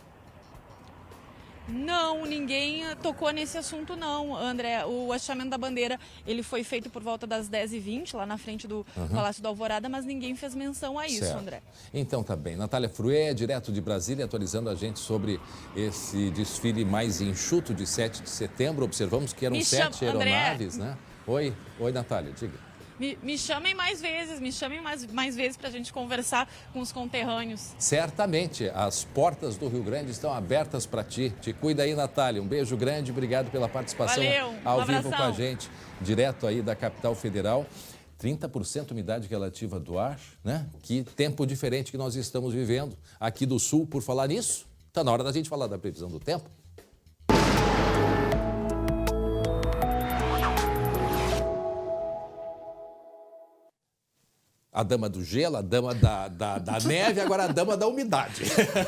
Não, ninguém tocou nesse assunto não, André. O hasteamento da bandeira, ele foi feito por volta das 10h20, lá na frente do Palácio da Alvorada, mas ninguém fez menção a isso, André. Então tá bem. Natália Fruê, direto de Brasília, atualizando a gente sobre esse desfile mais enxuto de 7 de setembro. Observamos que eram 7 aeronaves, né? Oi, Natália, diga. Me chamem mais vezes, mais vezes para a gente conversar com os conterrâneos. Certamente, as portas do Rio Grande estão abertas para ti. Te cuida aí, Natália. Um beijo grande, obrigado pela participação ao vivo com a gente, direto aí da capital federal. 30% umidade relativa do ar, né? Que tempo diferente que nós estamos vivendo aqui do Sul. Por falar nisso, está na hora da gente falar da previsão do tempo. A dama do gelo, a dama da neve, agora a dama da umidade.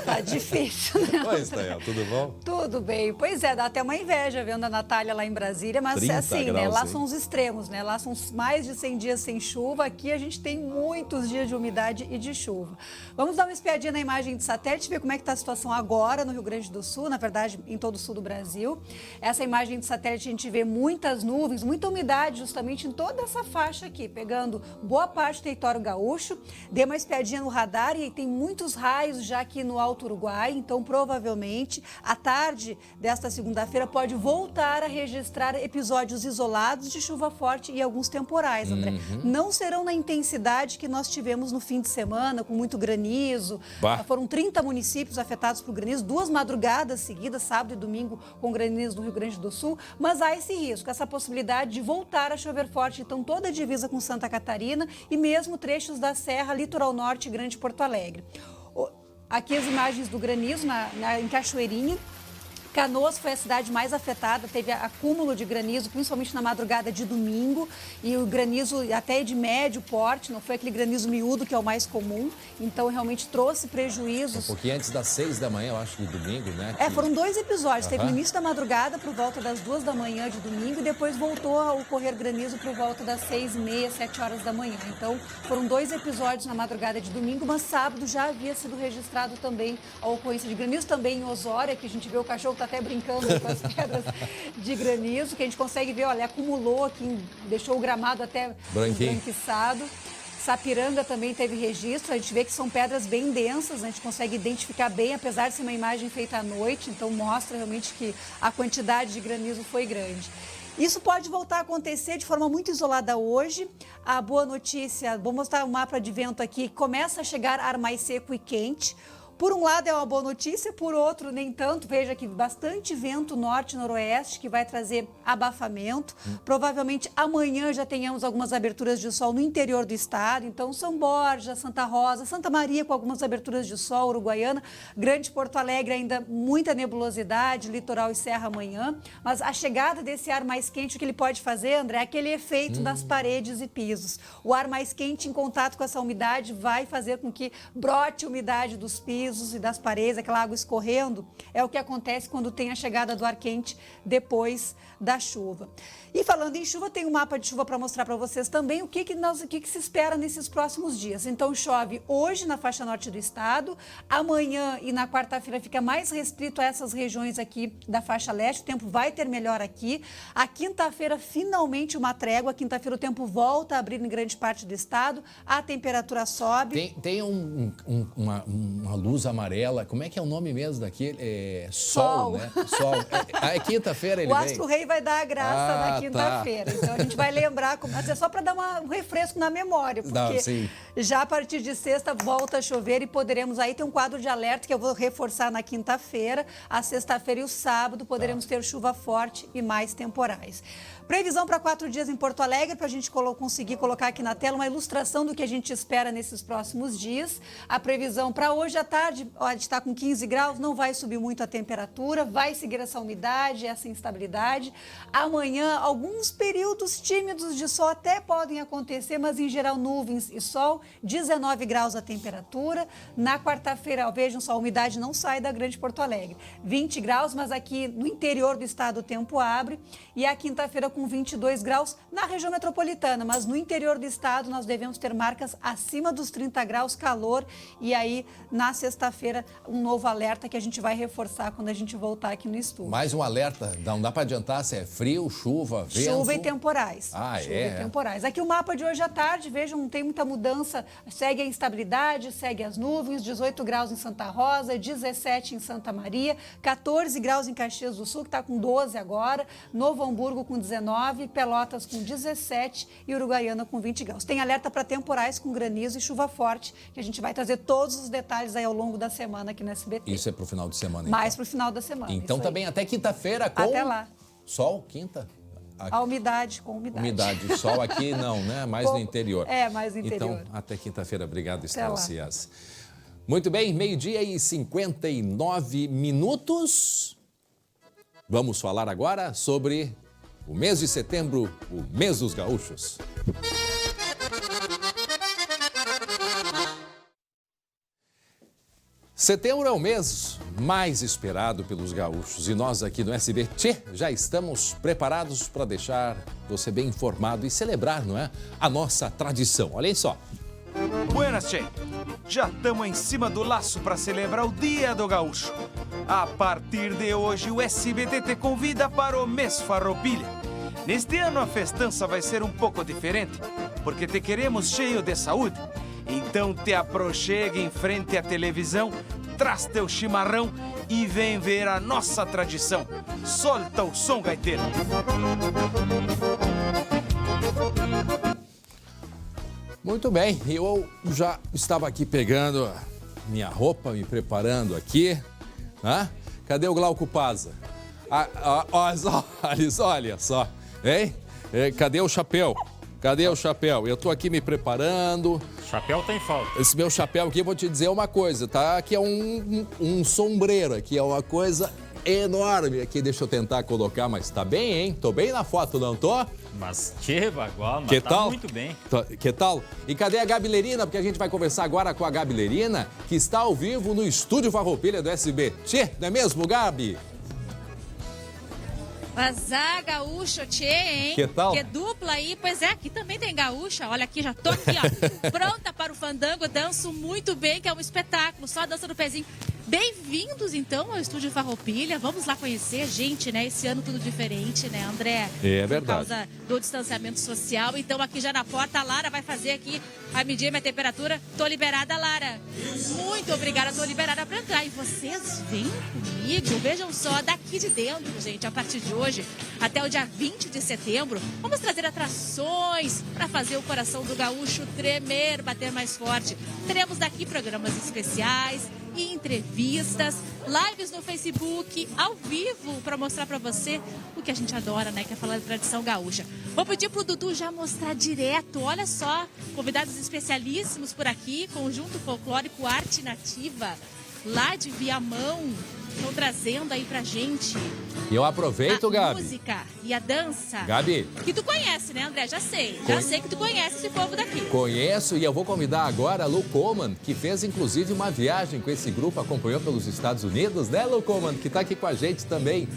Tá difícil, né? Oi, Estael, tudo bom? Tudo bem. Pois é, dá até uma inveja vendo a Natália lá em Brasília, mas assim, né? Lá são os extremos, né? Lá são mais de 100 dias sem chuva, aqui a gente tem muitos dias de umidade e de chuva. Vamos dar uma espiadinha na imagem de satélite, ver como é que está a situação agora no Rio Grande do Sul, na verdade, em todo o sul do Brasil. Essa imagem de satélite a gente vê muitas nuvens, muita umidade justamente em toda essa faixa aqui, pegando boa parte do território gaúcho. Dei uma espiadinha no radar e tem muitos raios já aqui no Alto Uruguai, então provavelmente à tarde desta segunda-feira pode voltar a registrar episódios isolados de chuva forte e alguns temporais, André. Não serão na intensidade que nós tivemos no fim de semana, com muito granizo. Foram 30 municípios afetados por granizo, 2 madrugadas seguidas, sábado e domingo, com granizo no Rio Grande do Sul, mas há esse risco, essa possibilidade de voltar a chover forte, então toda a divisa com Santa Catarina e mesmo trechos da Serra, Litoral Norte e Grande Porto Alegre. Aqui as imagens do granizo em Cachoeirinha. Canoas foi a cidade mais afetada, teve acúmulo de granizo, principalmente na madrugada de domingo, e o granizo até de médio porte, não foi aquele granizo miúdo que é o mais comum, então realmente trouxe prejuízos. Um pouquinho antes das 6 da manhã, eu acho, de domingo, né? Foram 2 episódios, teve no início da madrugada, por volta das 2 da manhã de domingo, e depois voltou a ocorrer granizo por volta das 6h30, 7 horas da manhã. Então, foram 2 episódios na madrugada de domingo, mas sábado já havia sido registrado também a ocorrência de granizo, também em Osória, que a gente vê o cachorro está até brincando com as pedras de granizo, que a gente consegue ver, olha, acumulou aqui, deixou o gramado até branquiçado. Sapiranga também teve registro, a gente vê que são pedras bem densas, a gente consegue identificar bem, apesar de ser uma imagem feita à noite, então mostra realmente que a quantidade de granizo foi grande. Isso pode voltar a acontecer de forma muito isolada hoje. A boa notícia, vou mostrar o mapa de vento aqui, começa a chegar ar mais seco e quente. Por um lado é uma boa notícia, por outro nem tanto. Veja que bastante vento norte-noroeste que vai trazer abafamento. Provavelmente amanhã já tenhamos algumas aberturas de sol no interior do estado. Então São Borja, Santa Rosa, Santa Maria com algumas aberturas de sol, Uruguaiana. Grande Porto Alegre ainda muita nebulosidade, litoral e serra amanhã. Mas a chegada desse ar mais quente, o que ele pode fazer, André, é aquele efeito das paredes e pisos. O ar mais quente em contato com essa umidade vai fazer com que brote umidade dos pisos, pisos e das paredes, aquela água escorrendo, é o que acontece quando tem a chegada do ar quente depois da chuva. E falando em chuva, tem um mapa de chuva para mostrar para vocês também o que se espera nesses próximos dias. Então chove hoje na faixa norte do estado, amanhã e na quarta-feira fica mais restrito a essas regiões aqui da faixa leste, o tempo vai ter melhor aqui. A quinta-feira finalmente uma trégua, quinta-feira o tempo volta a abrir em grande parte do estado, a temperatura sobe. Tem uma luz amarela, como é que é o nome mesmo daquele? Sol, né? Sol. É quinta-feira ele vem. O Astro-Rei vai dar a graça na quinta-feira. Então a gente vai lembrar, mas é só para dar um refresco na memória, porque já a partir de sexta volta a chover e poderemos aí ter um quadro de alerta que eu vou reforçar na quinta-feira, a sexta-feira e o sábado poderemos ter chuva forte e mais temporais. Previsão para 4 dias em Porto Alegre, para a gente conseguir colocar aqui na tela uma ilustração do que a gente espera nesses próximos dias. A previsão para hoje à tarde, a gente está com 15 graus, não vai subir muito a temperatura, vai seguir essa umidade, essa instabilidade. Amanhã, alguns períodos tímidos de sol até podem acontecer, mas em geral nuvens e sol, 19 graus a temperatura. Na quarta-feira, vejam só, a umidade não sai da Grande Porto Alegre. 20 graus, mas aqui no interior do estado o tempo abre. E a quinta-feira com 22 graus na região metropolitana, mas no interior do estado nós devemos ter marcas acima dos 30 graus, calor, e aí na sexta-feira um novo alerta que a gente vai reforçar quando a gente voltar aqui no estúdio. Mais um alerta, não dá para adiantar se é frio, chuva, vento? Chuva e temporais. Chuva e temporais. Aqui o mapa de hoje à tarde, vejam, não tem muita mudança, segue a instabilidade, segue as nuvens, 18 graus em Santa Rosa, 17 em Santa Maria, 14 graus em Caxias do Sul, que está com 12 agora, Novo Hamburgo com 19, Pelotas com 17 e Uruguaiana com 20 graus. Tem alerta para temporais com granizo e chuva forte, que a gente vai trazer todos os detalhes aí ao longo da semana aqui no SBT. Isso é para o final de semana, Mais para o final da semana. Então também até quinta-feira com... Até lá. Sol, quinta? A umidade, com umidade. Umidade, sol aqui não, né? Mais no interior. Mais no interior. Então, até quinta-feira. Obrigado, Estela Cias. Muito bem, 12h e 59 minutos. Vamos falar agora sobre o mês de setembro, o mês dos gaúchos. Setembro é o mês mais esperado pelos gaúchos e nós aqui no SBT já estamos preparados para deixar você bem informado e celebrar, não é? A nossa tradição. Olhem só. Buenas, Tchê. Já estamos em cima do laço para celebrar o Dia do Gaúcho. A partir de hoje, o SBT te convida para o mês Farroupilha. Neste ano, a festança vai ser um pouco diferente, porque te queremos cheio de saúde. Então te aproxega em frente à televisão, traz teu chimarrão e vem ver a nossa tradição. Solta o som, gaiteiro. Muito bem, eu já estava aqui pegando minha roupa, me preparando aqui. Cadê o Glauco Paza? Olha só, hein? Cadê o chapéu? Cadê o chapéu? Eu tô aqui me preparando. Chapéu tem falta. Esse meu chapéu aqui, vou te dizer uma coisa, tá? Aqui é um sombreiro, aqui é uma coisa enorme. Aqui, deixa eu tentar colocar, mas tá bem, hein? Tô bem na foto, não tô? Mas que bagual, mas que tá tal? Muito bem. Que tal? E cadê a Gabi Lerina? Porque a gente vai conversar agora com a Gabi Lerina, que está ao vivo no Estúdio Farroupilha do SBT. Não é mesmo, Gabi? Mas a gaúcha, tchê, hein? Que tal? Que dupla aí. Pois é, aqui também tem gaúcha. Olha aqui, já tô aqui, ó. Pronta para o fandango. Danço muito bem, que é um espetáculo. Só a dança do pezinho. Bem-vindos, então, ao Estúdio Farroupilha. Vamos lá conhecer, gente, né? Esse ano tudo diferente, né, André? É verdade. Por causa do distanciamento social. Então, aqui já na porta, a Lara vai fazer aqui a medir minha temperatura. Tô liberada, Lara. Muito obrigada, tô liberada para entrar. E vocês vêm comigo. Vejam só, daqui de dentro, gente, a partir de hoje, até o dia 20 de setembro, vamos trazer atrações para fazer o coração do gaúcho tremer, bater mais forte. Teremos daqui programas especiais e entrevistas, lives no Facebook, ao vivo, para mostrar para você o que a gente adora, né? Que é falar de tradição gaúcha. Vou pedir pro Dudu já mostrar direto, olha só, convidados especialíssimos por aqui, Conjunto Folclórico Arte Nativa, lá de Viamão. estão trazendo aí pra gente E eu aproveito, a Gabi. música e a dança. Gabi. Que tu conhece, né, André? Já sei. Já sei que tu conhece esse povo daqui. Conheço e eu vou convidar agora a Lu Coleman, que fez inclusive uma viagem com esse grupo, acompanhou pelos Estados Unidos, né, Lu Coleman, que tá aqui com a gente também.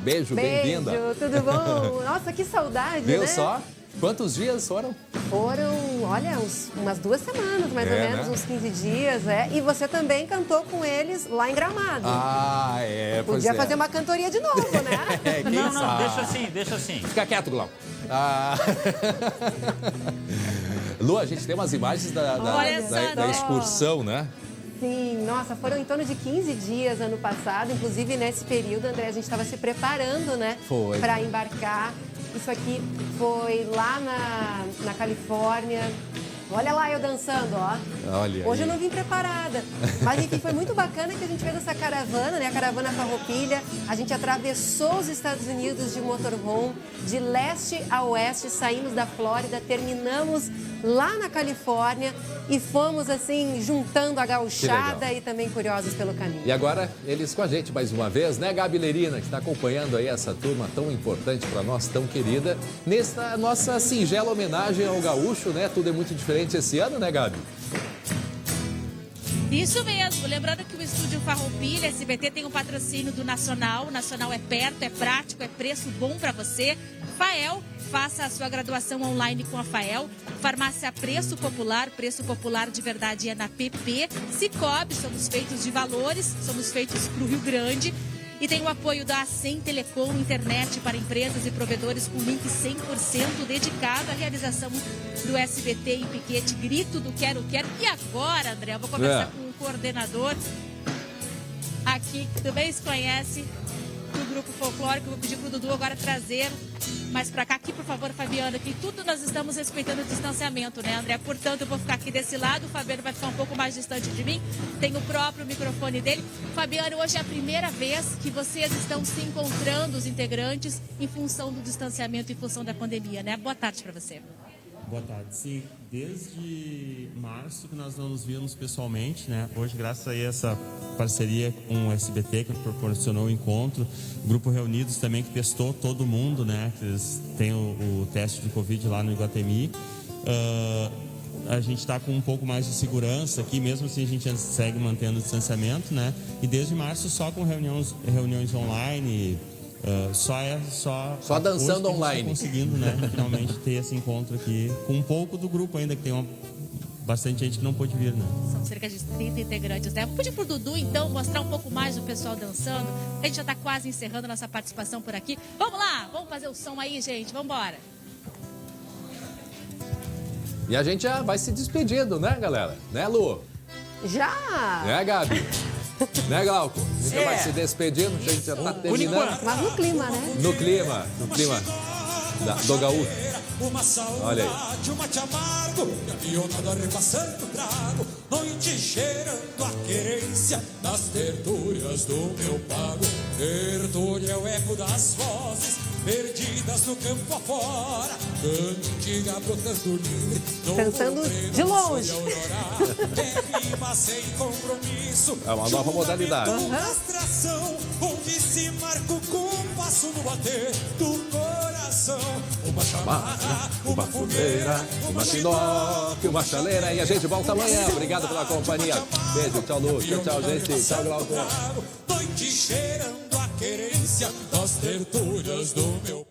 Beijo, bem-vinda. Beijo, tudo bom? Nossa, que saudade, Viu né? só? Quantos dias foram? Foram, olha, umas 2 semanas, mais ou menos, né? uns 15 dias, E você também cantou com eles lá em Gramado. Ah, pois Podia é. fazer uma cantoria de novo, né? Quem sabe? deixa assim. Fica quieto, Glauco. Lu, a gente tem umas imagens da excursão, né? Sim, nossa, foram em torno de 15 dias ano passado. Inclusive, nesse período, André, a gente estava se preparando, né? Foi. Para embarcar. Isso aqui foi lá na Califórnia. Olha lá eu dançando, ó. Olha Hoje aí. eu não vim preparada. Mas, enfim, foi muito bacana que a gente fez essa caravana, né? A caravana Farroupilha. A gente atravessou os Estados Unidos de motorhome, de leste a oeste, saímos da Flórida, terminamos lá na Califórnia e fomos, assim, juntando a gauchada e também curiosos pelo caminho. E agora, eles com a gente mais uma vez, né, Gabi Lerina, que está acompanhando aí essa turma tão importante para nós, tão querida, nessa nossa singela homenagem ao gaúcho, né? Tudo é muito diferente esse ano, né, Gabi? Isso mesmo. Lembrando que o Estúdio Farroupilha, SBT, tem um patrocínio do Nacional. O Nacional é perto, é prático, é preço bom para você. Fael, faça a sua graduação online com a Fael. Farmácia Preço Popular de verdade é na PP. Cicobi, somos feitos de valores, somos feitos para o Rio Grande. E tem o apoio da Acen Telecom, internet para empresas e provedores com link 100% dedicado à realização do SBT em Piquete, grito do Quero Quero. E agora, André, eu vou conversar com o coordenador aqui, que também se conhece, do Grupo Folclórico. Vou pedir para o Dudu agora trazer mais para cá. Aqui, por favor, Fabiano, que tudo nós estamos respeitando o distanciamento, né, André? Portanto, eu vou ficar aqui desse lado, o Fabiano vai ficar um pouco mais distante de mim. Tem o próprio microfone dele. Fabiano, hoje é a primeira vez que vocês estão se encontrando, os integrantes, em função do distanciamento, em função da pandemia, né? Boa tarde para você. Boa tarde. Sim, desde março que nós não nos víamos pessoalmente, né? Hoje, graças a essa parceria com o SBT, que proporcionou o encontro, o Grupo Reunidos também, que testou todo mundo, né? Que eles têm o teste de Covid lá no Iguatemi. A gente está com um pouco mais de segurança aqui, mesmo assim a gente segue mantendo o distanciamento, né? E desde março só com reuniões online. Só dançando online. Conseguindo, né, finalmente ter esse encontro aqui com um pouco do grupo ainda, que tem bastante gente que não pôde vir, né? São cerca de 30 integrantes, né? Vou pedir pro Dudu, então, mostrar um pouco mais do pessoal dançando. A gente já está quase encerrando nossa participação por aqui. Vamos lá, vamos fazer o som aí, gente. Vamos embora. E a gente já vai se despedindo, né, galera? Né, Lu? Já! Né, Gabi? Né, Glauco? A gente já vai se despedindo, a gente já tá terminando. Mas no clima, né? No clima do gaúcho. Olha aí. Uma te amargo, gaviota repassando trago, noite cheirando a querência das tertúlias do meu pago. Tertúlia é o eco das vozes perdidas no campo afora, cantiga brotando livre, cantando de longe. É rima sem compromisso, é uma nova modalidade. Demonstração, onde se marca o compasso no bater do coração. Uma chamada, uma fogueira, uma chinoca, uma chaleira. E a gente volta amanhã. Obrigado pela companhia. Beijo, tchau, Lu. Tchau, gente. Tchau, Glauco. Noite cheirando a querência das tertúlias do meu